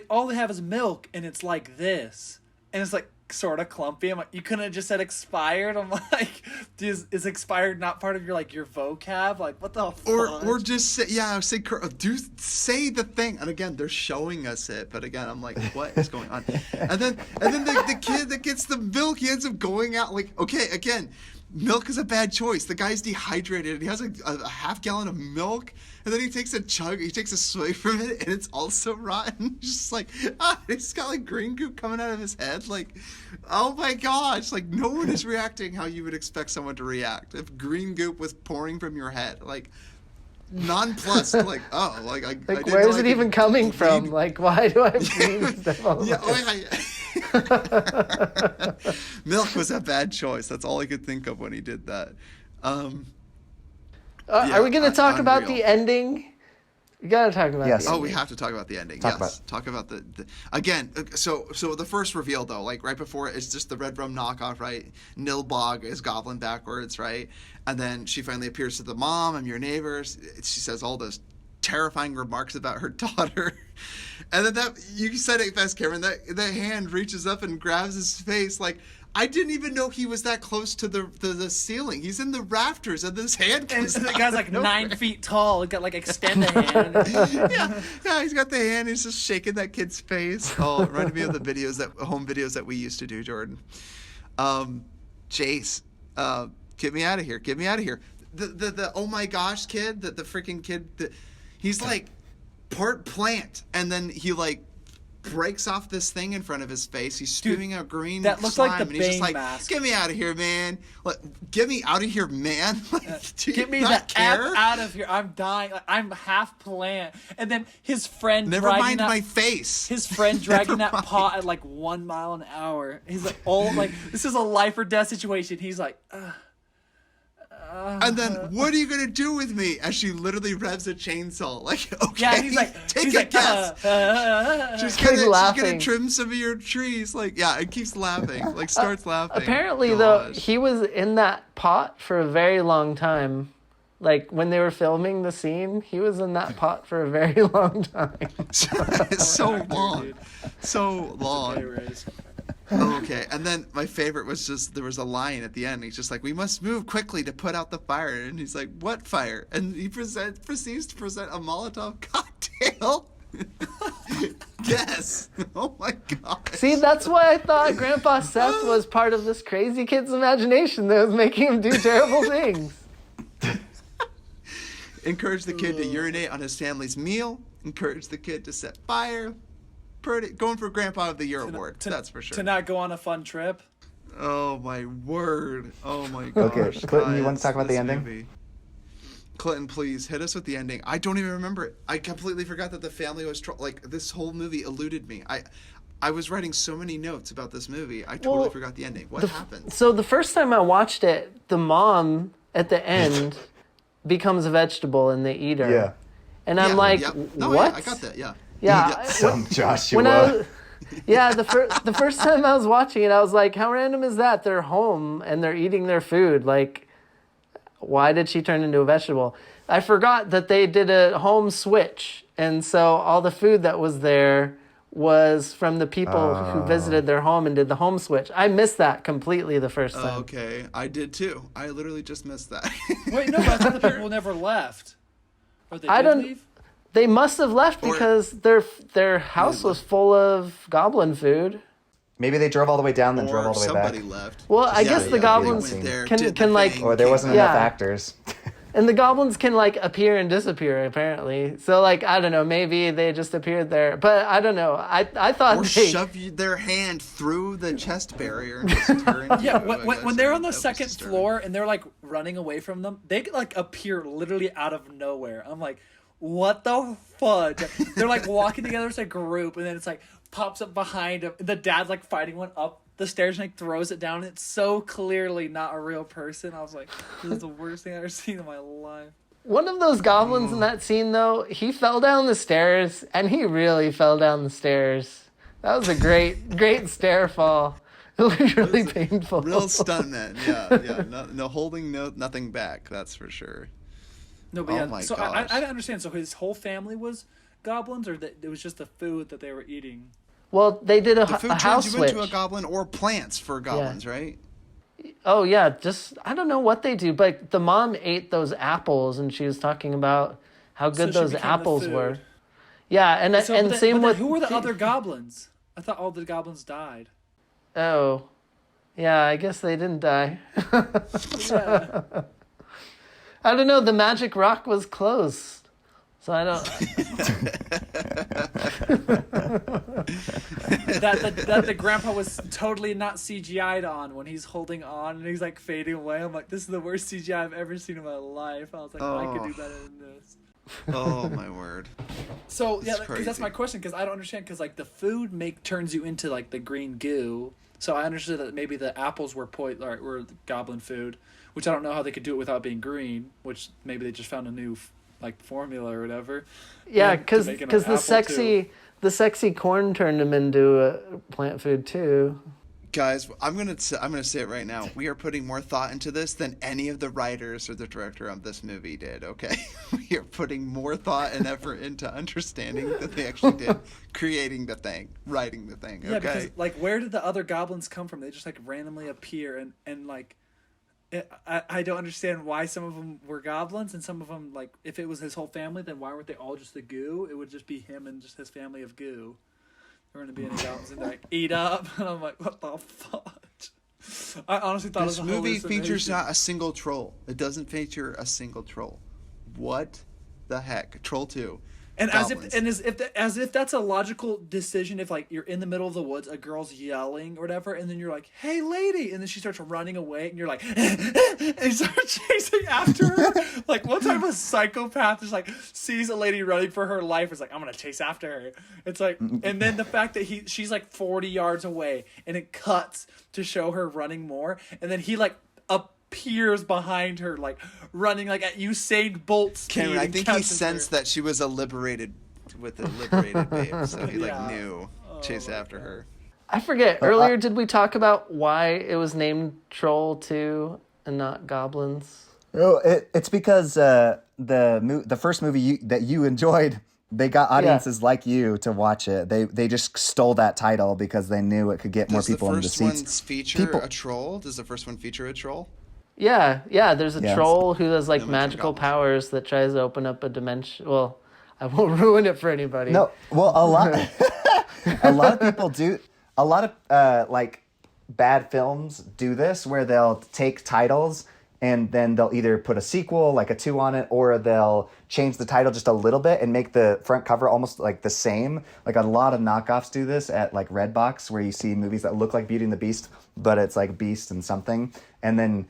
all they have is milk and it's like this. And it's like sort of clumpy. I'm like, you couldn't have just said expired? I'm like, is expired not part of your vocab? Like, what the fuck? Or just say, say the thing. And again, they're showing us it, but again, I'm like, what is going on? And then the kid that gets the milk, he ends up going out like, okay, again, milk is a bad choice. The guy's dehydrated, and he has a half gallon of milk, and then he takes a swig from it, and it's also rotten. Just like, he's got like green goop coming out of his head. Like, oh my gosh, like no one is reacting how you would expect someone to react if green goop was pouring from your head. Like, nonplussed, like, oh, like I didn't Where know is I it could even coming from? bleed. Like, why do I have green stuff all over Yeah, my milk was a bad choice. That's all I could think of when he did that. Are we going to talk about unreal. the ending? We got to talk about Yes. the Oh, ending. we have to talk about the ending. Talk Yes, talk about the again. So the first reveal though, like right before it's just the Red Rum knockoff, right? Nilbog is Goblin backwards, right? And then she finally appears to the mom. I'm your neighbor. She says all those terrifying remarks about her daughter, and then you said it best, Cameron. That hand reaches up and grabs his face. Like, I didn't even know he was that close to the ceiling. He's in the rafters, and this hand And comes the out guy's of like nowhere. 9 feet tall. He got like extended hand. yeah, he's got the hand. He's just shaking that kid's face. Oh, it reminded me of the home videos that we used to do, Jordan. Jace, get me out of here. Get me out of here. The oh my gosh kid, the freaking kid, he's like part plant, and then he like breaks off this thing in front of his face. He's spewing out green that looks slime, like the and he's just Bane like, mask. "Get me out of here, man! Like, get me out of here, man! Like, do you Get me not the F care? out of here. I'm dying. Like, I'm half plant. And then his friend Never dragging mind that, my face. His friend dragging Never that pot at like 1 mile an hour. He's like, oh, like this is a life or death situation. He's like, And then, what are you gonna do with me? As she literally revs a chainsaw. Like, okay, yeah. And he's like, take he's a like, guess. She's Keeps gonna laughing. trim some of your trees. Like, yeah, it keeps laughing. Like, starts laughing. Apparently, though, Gosh. he was in that pot for a very long time. Like, when they were filming the scene, he was in that pot for a very long time. so long, so long. Anyways. Okay, and then my favorite was just there was a line at the end. He's just like, "We must move quickly to put out the fire," and he's like, "What fire?" And he proceeds to present a Molotov cocktail. Yes. Oh my god. See, that's why I thought Grandpa Seth was part of this crazy kid's imagination that was making him do terrible things. Encourage the kid to urinate on his family's meal. Encourage the kid to set fire. Going for Grandpa of the Year award. That's for sure. To not go on a fun trip. Oh my word. Oh my gosh. Okay, Clinton, you want to talk about the this ending? movie. Clinton, please hit us with the ending. I don't even remember it. I completely forgot that the family was like this whole movie eluded me. I was writing so many notes about this movie. I totally forgot the ending. What happened? So the first time I watched it, the mom at the end becomes a vegetable and they eat her. Yeah. And I'm like, No, what? Yeah, I got that. Yeah. Yeah. Some Joshua. When I was, yeah, the first time I was watching it, I was like, how random is that? They're home and they're eating their food. Like, why did she turn into a vegetable? I forgot that they did a home switch. And so all the food that was there was from the people who visited their home and did the home switch. I missed that completely the first time. Okay, I did too. I literally just missed that. Wait, no, but I thought the people never left. Or they I did don't- leave? They must have left Or- because their house was full of goblin food. Maybe they drove all the way down, then drove Or all the way somebody back. left. Well, I guess the they goblins went there, can- did can, the like- thing, Or there came wasn't back. enough Yeah. actors. And the goblins can like appear and disappear apparently. So like I don't know, maybe they just appeared there. But I don't know. I thought Or they shove their hand through the chest barrier and just turn. Yeah, when they're on the second floor and they're like running away from them, they like appear literally out of nowhere. I'm like, what the fudge? They're like walking together as a group, and then it's like pops up behind them. The dad's like fighting one up the stairs and like throws it down. It's so clearly not a real person. I was like, this is the worst thing I've ever seen in my life. One of those goblins in that scene though, he fell down the stairs and he really fell down the stairs. That was a great stair fall. It looked really painful. Real stuntman, yeah. No holding nothing back, that's for sure. No, but Oh yeah. my So gosh. I don't understand. So his whole family was goblins, or that it was just the food that they were eating? Well, they did The food a house turns you switch. into a goblin or plants for goblins, right? Oh yeah, just I don't know what they do, but the mom ate those apples and she was talking about how good So she those became the apples food. were. Yeah, and So, and but then- same but then with who were the other goblins? I thought all the goblins died. Oh, yeah, I guess they didn't die. Yeah. I don't know. The magic rock was closed, so I don't. that the grandpa was totally not CGI'd on when he's holding on and he's like fading away. I'm like, this is the worst CGI I've ever seen in my life. I was like, I could do better than this. Oh my word. So yeah, It's because that's crazy. my question. Because I don't understand. Because like the food turns you into like the green goo. So I understood that maybe the apples were were goblin food, which I don't know how they could do it without being green. Which maybe they just found a new like formula or whatever. Yeah, And to because make an the apple, sexy too. the sexy corn turned him into plant food too. Guys, I'm gonna say it right now. We are putting more thought into this than any of the writers or the director of this movie did. Okay, we are putting more thought and effort into understanding that they actually did, creating the thing, writing the thing. Okay, Yeah, because like, where did the other goblins come from? They just like randomly appear, and like, I don't understand why some of them were goblins and some of them like, if it was his whole family, then why weren't they all just the goo? It would just be him and just his family of goo. There wouldn't be any goblins and like eat up, and I'm like, what the fudge? I honestly thought this it was a movie hallucination. features not a single troll. It doesn't feature a single troll. What the heck? Troll 2. And Goblins. as if that's a logical decision. If like you're in the middle of the woods, a girl's yelling or whatever, and then you're like, "Hey, lady!" and then she starts running away, and you're like, and you start chasing after her. Like, what type of psychopath is like sees a lady running for her life is like, "I'm gonna chase after her." It's like, and then the fact that she's like 40 yards away, and it cuts to show her running more, and then he like appears behind her, like running like at Usain Bolt speed. Cameron, I and think he catches sensed her. that she was a liberated babe, so he like Yeah. knew chase after her. I forget. Earlier, did we talk about why it was named Troll 2 and not Goblins? Oh, it's because the first movie that you enjoyed, they got audiences like you to watch it. They just stole that title because they knew it could get more Does people the into first seats. one feature a troll? Does the first one feature a troll? Yeah. There's a Yes. troll who has like No, magical goblins. powers that tries to open up a dimension. Well, I won't ruin it for anybody. No, well, a lot of people do. A lot of like bad films do this, where they'll take titles and then they'll either put a sequel, like a 2 on it, or they'll change the title just a little bit and make the front cover almost like the same. Like a lot of knockoffs do this at like Redbox, where you see movies that look like Beauty and the Beast, but it's like Beast and something. And then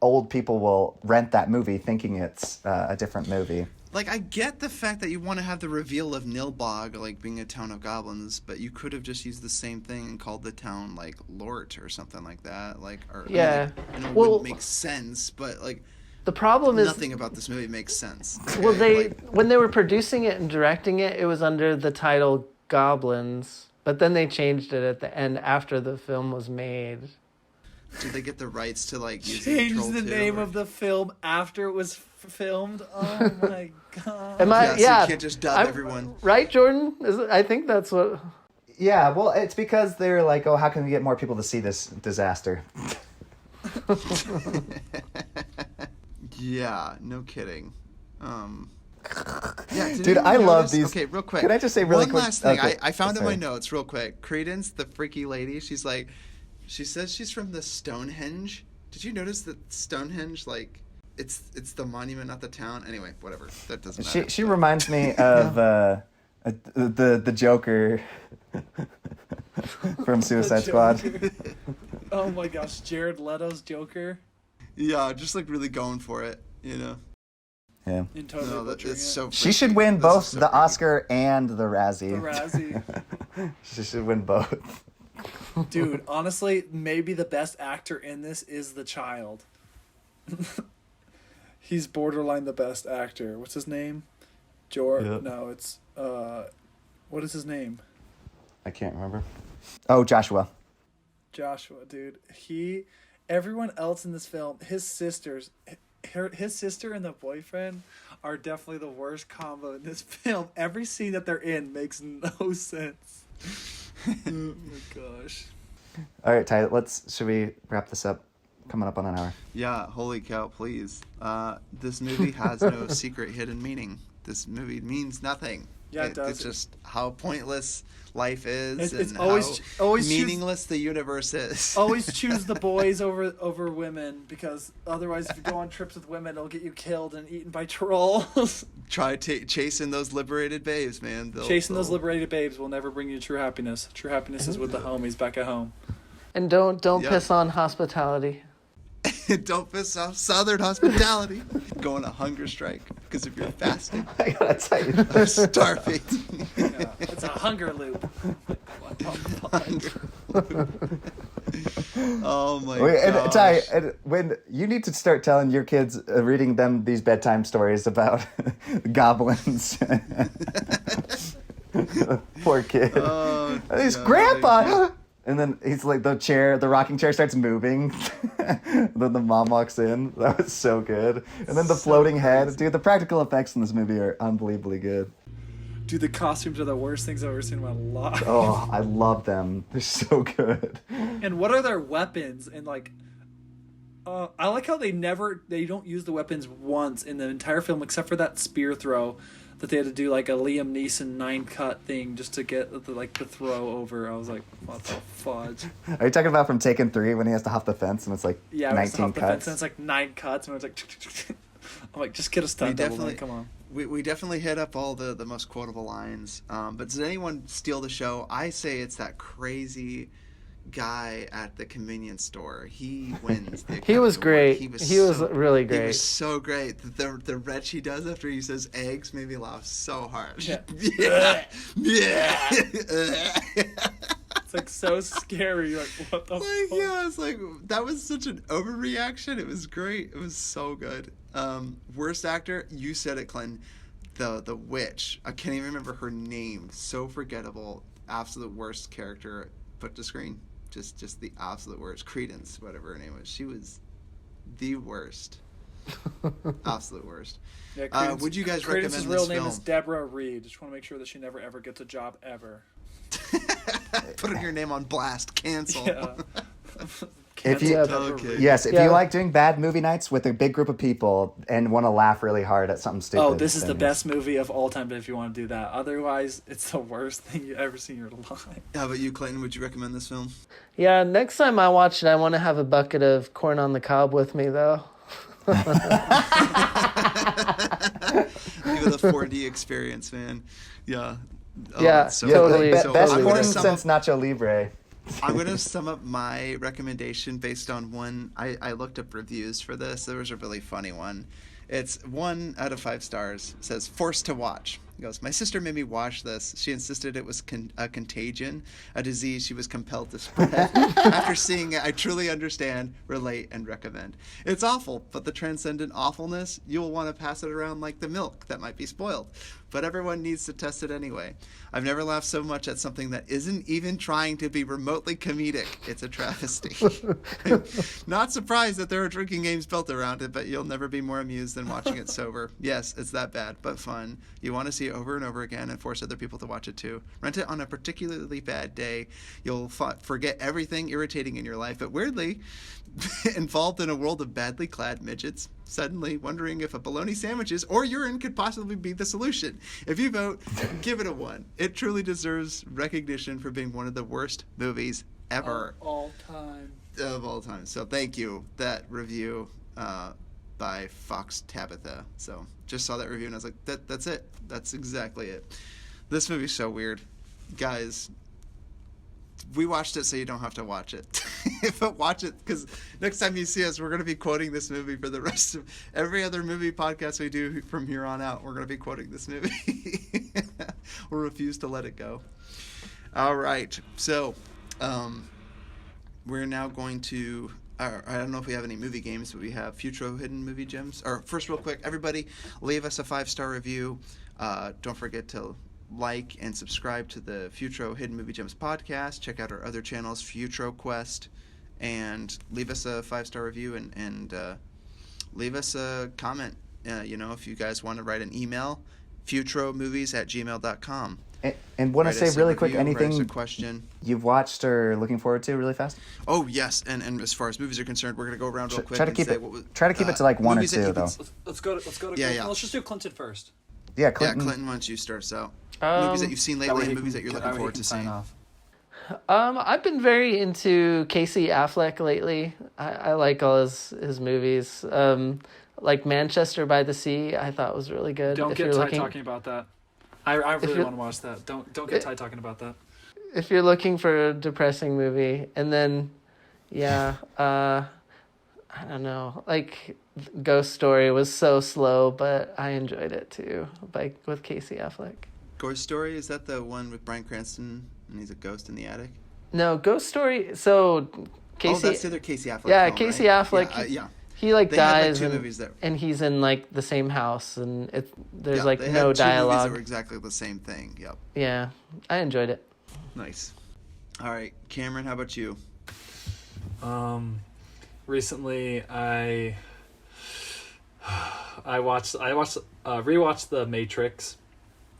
old people will rent that movie thinking it's a different movie. Like, I get the fact that you want to have the reveal of Nilbog, like, being a town of goblins, but you could have just used the same thing and called the town, like, Lort or something like that. Like, or, Yeah. I know it Well, wouldn't make sense, but, like, The problem is, nothing about this movie makes sense. well, Okay? when they were producing it and directing it, it was under the title Goblins, but then they changed it at the end after the film was made. Did they get the rights to, like, use Change Troll the 2, name or- of the film after it was filmed. Oh my god! Am I? Yeah, so Yeah, you can't just dub everyone. Right, Jordan? I think that's what. Yeah, well, it's because they're like, oh, how can we get more people to see this disaster? Yeah, no kidding. Yeah, did Dude, anyone I love notice- these- Okay, real quick. Can I just say really One quick- last thing. okay, I found in my sorry. notes real quick. Credence, the freaky lady, she's like, she says she's from the Stonehenge. Did you notice that Stonehenge, like, it's the monument, not the town. Anyway, whatever. That doesn't matter. She reminds me of the Joker from Suicide Squad. Oh my gosh, Jared Leto's Joker. Yeah, just like really going for it, Yeah. And totally No, that butchering is it. so. She should freaky. win This both is so the freaky. Oscar and the Razzie. The Razzie. She should win both. Dude, honestly, maybe the best actor in this is the child. He's borderline the best actor. What's his name? Yep. No, it's what is his name? I can't remember. Oh, Joshua. Joshua, dude. Everyone else in this film, his sister and the boyfriend are definitely the worst combo in this film. Every scene that they're in makes no sense. Oh my gosh. All right, Ty. Should we wrap this up? Coming up on an hour. Yeah, holy cow! Please, this movie has no secret hidden meaning. This movie means nothing. Yeah, it does. It's just how pointless life is, It's and always how choose- meaningless the universe is. Always choose the boys over women, because otherwise, if you go on trips with women, it'll get you killed and eaten by trolls. Try chasing those liberated babes, man. Chasing those liberated babes will never bring you true happiness. True happiness is with the homies back at home. And don't Yeah. piss on hospitality. Don't piss off Southern hospitality. Go on a hunger strike because if you're fasting I gotta tell you. or starving. Yeah, it's a hunger loop. What the fuck? Oh my Wait, and gosh. Ty, when you need to start telling your kids, reading them these bedtime stories about goblins. Poor kid. Oh, He's yeah, Grandpa. And then he's like the rocking chair starts moving. Then the mom walks in. That was so good. And then the floating head. Dude, the practical effects in this movie are unbelievably good. Dude, the costumes are the worst things I've ever seen in my life. Oh, I love them. They're so good. And what are their weapons? And like, I like how they don't use the weapons once in the entire film, except for that spear throw that they had to do like a Liam Neeson 9-cut thing just to get the throw over. I was like, what the fudge? Are you talking about from Taken 3 when he has to hop the fence and it's like Yeah, it was 19 off the fence cuts? and it's like 9 cuts and it's like, I'm like, just get a stunt double, man, come on. We definitely hit up all the most quotable lines. But does anyone steal the show? I say it's that crazy guy at the convenience store. He wins. The He was Academy Award. great. He was really He great. was so great. The retch he does after he says eggs made me laugh so hard. Yeah. Yeah. Yeah. It's like so scary. You're like, what the Like, fuck? yeah, it's like that was such an overreaction. It was great. It was so good. Worst actor, you said it, Clinton. The witch. I can't even remember her name. So forgettable. Absolute worst character put to screen. Just the absolute worst. Credence, whatever her name was. She was the worst. Absolute worst. Yeah, Would you guys Credence's recommend real this name film? is Deborah Reed. Just want to make sure that she never ever gets a job ever. Putting your name on blast. Cancel. Yeah. If you, Okay. yes, if Yeah. you like doing bad movie nights with a big group of people and want to laugh really hard at something stupid. Oh, this is the then best movie of all time if you want to do that. Otherwise, it's the worst thing you've ever seen in your life. How about you, Clayton? Would you recommend this film? Yeah, next time I watch it, I want to have a bucket of corn on the cob with me, though. Give it a 4D experience, man. Yeah. Oh, Yeah, it's so Yeah, Totally, the So best I'm corn gonna sum since up- Nacho Libre. I'm going to sum up my recommendation based on one. I looked up reviews for this. There was a really funny one. It's 1 out of 5 stars. It says, forced to watch. It goes, my sister made me watch this. She insisted it was a contagion, a disease she was compelled to spread. After seeing it, I truly understand, relate, and recommend. It's awful, but the transcendent awfulness, you'll want to pass it around like the milk that might be spoiled. But everyone needs to test it anyway. I've never laughed so much at something that isn't even trying to be remotely comedic. It's a travesty. Not surprised that there are drinking games built around it, but you'll never be more amused than watching it sober. Yes, it's that bad, but fun. You want to see it over and over again and force other people to watch it too. Rent it on a particularly bad day. You'll forget everything irritating in your life, but weirdly, involved in a world of badly clad midgets, suddenly wondering if a bologna sandwiches or urine could possibly be the solution. If you vote, give it a 1. It truly deserves recognition for being one of the worst movies ever All time. of all time. So thank you. That review by Fox Tabitha. So just saw that review and I was like, that's it. That's exactly it. This movie's so weird. Guys, we watched it so you don't have to watch it. But watch it, because next time you see us, we're going to be quoting this movie for the rest of every other movie podcast we do from here on out. We're going to be quoting this movie. We'll refuse to let it go. All right. So we're now going to... I don't know if we have any movie games, but we have Futro Hidden Movie Gems. Or first, real quick, everybody, leave us a 5-star review. Don't forget to like and subscribe to the Futro Hidden Movie Gems podcast. Check out our other channels, Futro Quest, and leave us a 5-star review and leave us a comment. If you guys want to write an email, futromovies@gmail.com. And want to say really quick, anything a question you've watched or looking forward to really fast? Oh yes, and as far as movies are concerned, we're gonna go around real quick. Try to keep it to like one or two though. Let's go to Clinton. Let's just do Clinton first. Yeah, Clinton. Yeah, Clinton, why don't you start us out? Movies that you've seen lately and movies that you're looking forward to seeing. I've been very into Casey Affleck lately. I like all his movies. Like Manchester by the Sea, I thought was really good. Don't get Ty talking about that. I really want to watch that. Don't get Ty talking about that. If you're looking for a depressing movie, and then, I don't know, like Ghost Story was so slow, but I enjoyed it too, with Casey Affleck. Ghost Story, is that the one with Bryan Cranston and he's a ghost in the attic? No, Ghost Story. So Casey. Oh, that's the other Casey Affleck. Yeah, film, Casey right? Affleck. Yeah. He like they dies, had, like, and he's in like the same house, and there's like they no had two dialogue. movies that were exactly the same thing. Yep. Yeah, I enjoyed it. Nice. All right, Cameron, how about you? Recently rewatched The Matrix.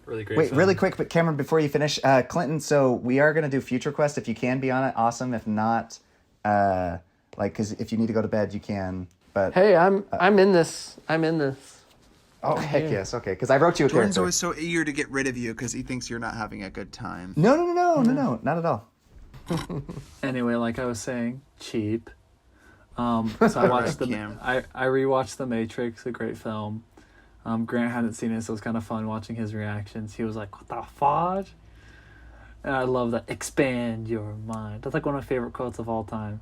Really great. Wait, film. really quick, but Cameron, before you finish, Clinton. So we are gonna do Future Quest. If you can be on it, awesome. If not, because if you need to go to bed, you can. But Hey, I'm in this. oh heck yes, okay. Because I wrote you a Jordan's character. always so eager to get rid of you because he thinks you're not having a good time. No, not at all. Anyway, like I was saying, cheap. So I watched I rewatched The Matrix, a great film. Grant hadn't seen it, so it was kind of fun watching his reactions. He was like, "What the fudge?" And I love that. Expand your mind. That's like one of my favorite quotes of all time.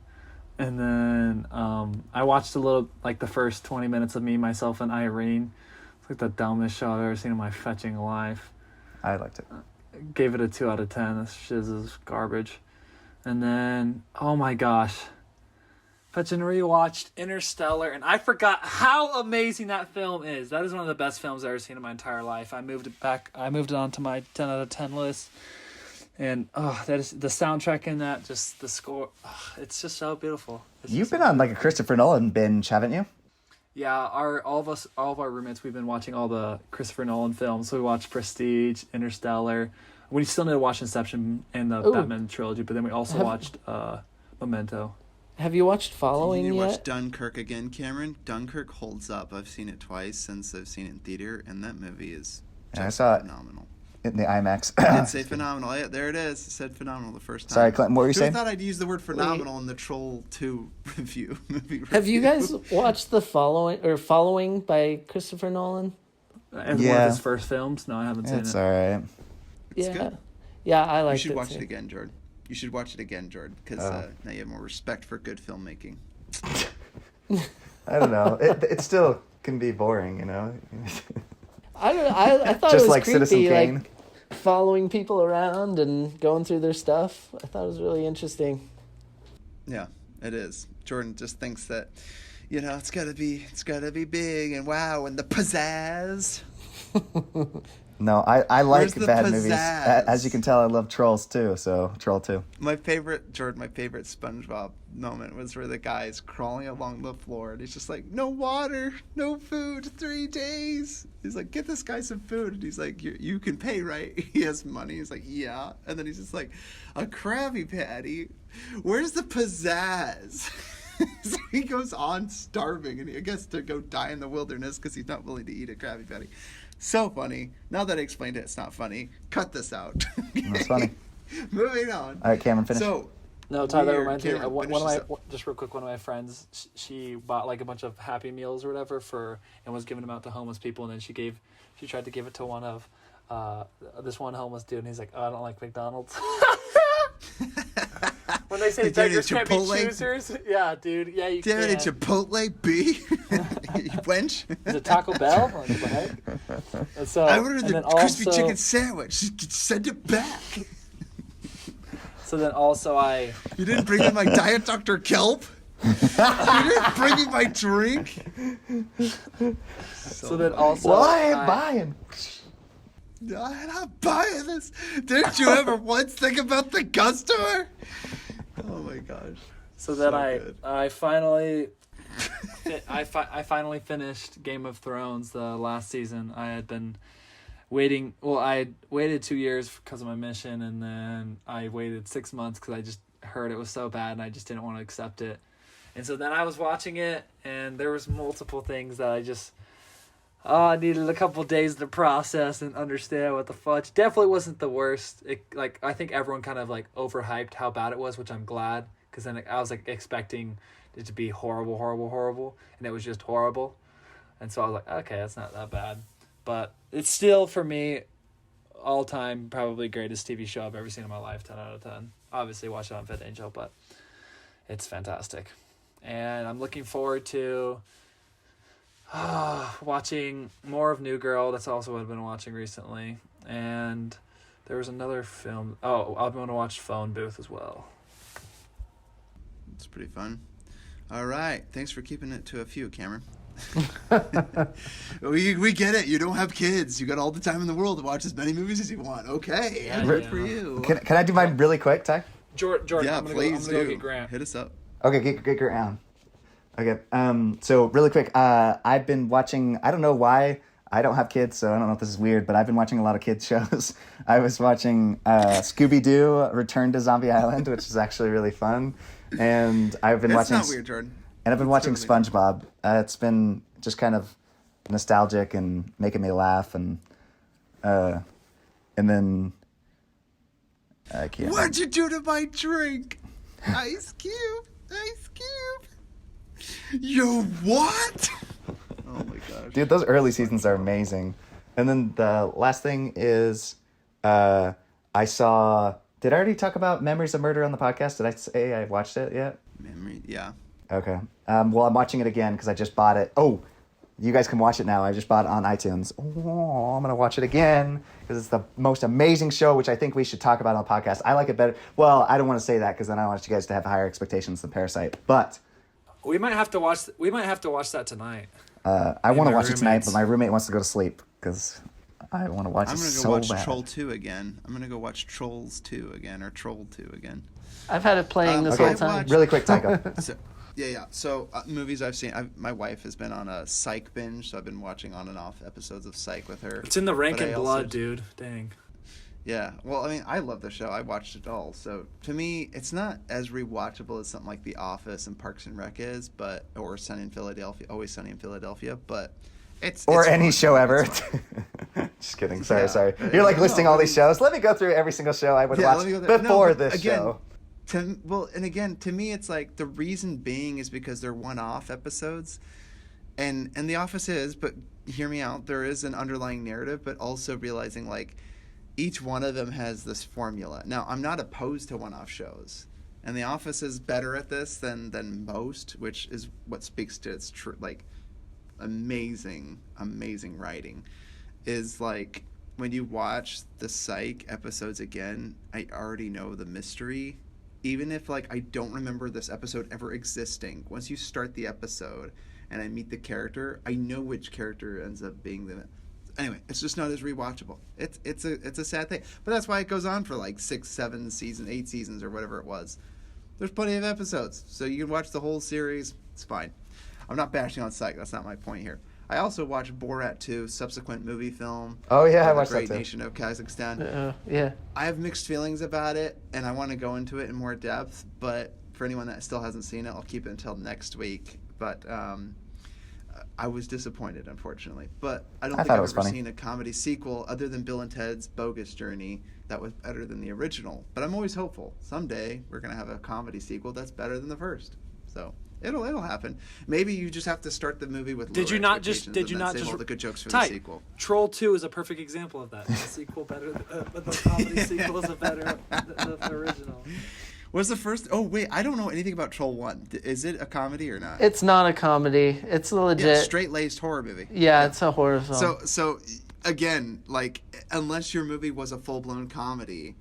And then I watched the first 20 minutes of Me, Myself, and Irene. It's like the dumbest show I've ever seen in my fetching life. I liked it. Gave it a 2 out of 10. This shiz is garbage. And then, oh my gosh. Fetching rewatched Interstellar, and I forgot how amazing that film is. That is one of the best films I've ever seen in my entire life. I moved it onto my 10 out of 10 list. And that is the soundtrack in that, just the score. It's just so beautiful. You've been on like a Christopher Nolan binge, haven't you? Yeah, all of our roommates, we've been watching all the Christopher Nolan films. So we watched Prestige, Interstellar. We still need to watch Inception and the Batman trilogy, but then we also watched Memento. Have you watched Following You need to yet? watch Dunkirk again, Cameron. Dunkirk holds up. I've seen it twice since I've seen it in theater, and that movie is just I saw phenomenal. In the IMAX. I did say phenomenal. Yeah, there it is. It said phenomenal the first time. Sorry, Clinton, what were you saying? I thought I'd use the word phenomenal in the Troll 2 movie review. Have you guys watched Following by Christopher Nolan? And one of his first films? No, I haven't seen it. It's all right. It's good. Yeah, I liked it. You should watch too. it again, Jordan. You should watch it again, Jordan, because now you have more respect for good filmmaking. I don't know. It still can be boring, you know. I thought Just it was like creepy, Citizen Kane. like following people around and going through their stuff. I thought it was really interesting. Yeah, it is. Jordan just thinks that, it's gotta be big and wow and the pizzazz. No, I like Where's the bad pizzazz? movies. As you can tell, I love Trolls too. So Troll 2. My favorite SpongeBob moment was where the guy's crawling along the floor and he's just like, no water, no food, 3 days. He's like, get this guy some food. And he's like, you can pay, right? He has money. He's like, yeah. And then he's just like, a Krabby Patty. Where's the pizzazz? So he goes on starving and he gets to go die in the wilderness because he's not willing to eat a Krabby Patty. So funny. Now that I explained it, it's not funny. Cut this out. That's funny. Moving on. All right, Cameron, finish. So, No, Ty, that Weird. reminds me. Cameron, One finish of this my up. just real quick. One of my friends, she bought like a bunch of Happy Meals or whatever and was giving them out to homeless people. And then she tried to give it to one of this one homeless dude, and he's like, "Oh, I don't like McDonald's." When they say Dude, beggars it's can't be Chipotle. choosers, yeah, dude, yeah, you Damn can. it, Chipotle B, you wench. Is it Taco Bell? Like, what the heck? And so, I ordered and the then crispy also- chicken sandwich. Send it back. So then also You didn't bring me my Diet Dr. Kelp. You didn't bring me my drink. so then also Well, I ain't buying. I'm not buying this. Didn't you ever once think about the customer? Oh my gosh. So then good. I finally I finally finished Game of Thrones the last season. I had been waiting. Well, I had waited 2 years because of my mission, and then I waited 6 months because I just heard it was so bad, and I just didn't want to accept it. And so then I was watching it, and there was multiple things that I needed a couple days to process and understand what the fudge. Definitely wasn't the worst. I think everyone kind of like overhyped how bad it was, which I'm glad, because then I was like expecting it to be horrible, horrible, horrible, and it was just horrible. And so I was like, okay, that's not that bad. But it's still, for me, all time probably greatest TV show I've ever seen in my life. 10 out of 10. Obviously, watch it on Fit Angel, but it's fantastic. And I'm looking forward to watching more of New Girl. That's also what I've been watching recently. And there was another film. Oh, I'm going to watch Phone Booth as well. It's pretty fun. All right. Thanks for keeping it to a few, Cameron. we get it. You don't have kids. You got all the time in the world to watch as many movies as you want. Okay. Yeah, Good yeah. for you. Can I do mine really quick, Ty? Jordan, Yeah, I'm gonna please go do. get Grant. Hit us up. Okay, get around. Okay, so really quick, I've been watching, I don't know why, I don't have kids, so I don't know if this is weird, but I've been watching a lot of kids shows. I was watching Scooby-Doo Return to Zombie Island, which is actually really fun, and I've been That's watching... not weird, Jordan. And I've been watching SpongeBob. It's been just kind of nostalgic and making me laugh, and then... I can't... What'd you do to my drink? Ice Cube. Ice Cube. You what? Oh my gosh. Dude, those early seasons are amazing. And then the last thing is, I saw... Did I already talk about Memories of Murder on the podcast? Did I say I watched it yet? Memory, yeah. Okay. Well, I'm watching it again because I just bought it. Oh, you guys can watch it now. I just bought it on iTunes. Oh, I'm going to watch it again because it's the most amazing show, which I think we should talk about on the podcast. I like it better. Well, I don't want to say that because then I want you guys to have higher expectations than Parasite. But... We might have to watch that tonight. I want to my watch it tonight, roommates. but my roommate wants to go to sleep because I want to watch I'm it gonna go so watch bad. Troll 2 again. I'm gonna go watch Trolls 2 again, or Troll 2 again. I've had it playing this Okay, whole time. watched- really quick, Tycho. So, yeah. So movies I've seen. My wife has been on a Psych binge, so I've been watching on and off episodes of Psych with her. It's in the But rank I and also- blood, dude. Dang. Yeah. Well, I mean, I love the show. I watched it all. So to me, it's not as rewatchable as something like The Office and Parks and Rec is, or Sunny in Philadelphia, Always Sunny in Philadelphia. But it's Any fun. show ever. It's fun. Just kidding. Sorry, Yeah. sorry. You're like listing No, all I these mean- shows. Let me go through every single show I would Yeah, watch let me go there. before but this again, show. To me, it's like the reason being is because they're one-off episodes, and The Office is. But hear me out. There is an underlying narrative, but also realizing like each one of them has this formula. Now, I'm not opposed to one-off shows, and The Office is better at this than most, which is what speaks to its amazing writing. Is like when you watch the Psych episodes again, I already know the mystery. Even if like I don't remember this episode ever existing, once you start the episode and I meet the character, I know which character ends up being the... Anyway, it's just not as rewatchable. It's a sad thing. But that's why it goes on for like 6, 7 seasons, 8 seasons or whatever it was. There's plenty of episodes, so you can watch the whole series. It's fine. I'm not bashing on Psych. That's not my point here. I also watched Borat 2, subsequent movie film. Oh, yeah, I by watched the that great too. nation of Kazakhstan. Yeah. I have mixed feelings about it, and I want to go into it in more depth. But for anyone that still hasn't seen it, I'll keep it until next week. But I was disappointed, unfortunately. But I don't I think thought I've it was ever funny. seen a comedy sequel other than Bill and Ted's Bogus Journey that was better than the original. But I'm always hopeful. Someday we're gonna have a comedy sequel that's better than the first. So it'll happen. Maybe you just have to start the movie with. Did lower you not just? expectations Did and you then not save just? all the good jokes for Tight. the sequel? Troll 2 is a perfect example of that. The sequel better, but the comedy sequel is a better than the original. Was the first? Oh wait, I don't know anything about Troll 1. Is it a comedy or not? It's not a comedy. It's a legit. Yeah, straight laced horror movie. Yeah, it's a horror film. So again, like unless your movie was a full blown comedy,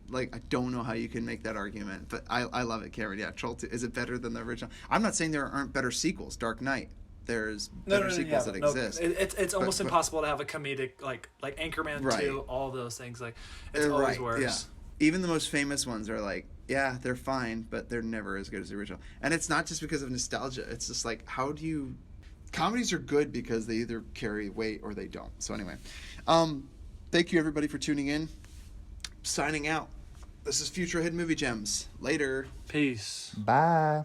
like I don't know how you can make that argument. But I love it, Cameron. Yeah, Troll 2. Is it better than the original? I'm not saying there aren't better sequels. Dark Knight. There's better sequels that exist. It's almost but- impossible to have a comedic like Anchorman Right. 2, all those things. Like it's always worse. Yeah. Even the most famous ones are like, yeah, they're fine, but they're never as good as the original. And it's not just because of nostalgia. It's just like, how do you... Comedies are good because they either carry weight or they don't. So anyway, thank you everybody for tuning in. Signing out. This is Future Hidden Movie Gems. Later. Peace. Bye.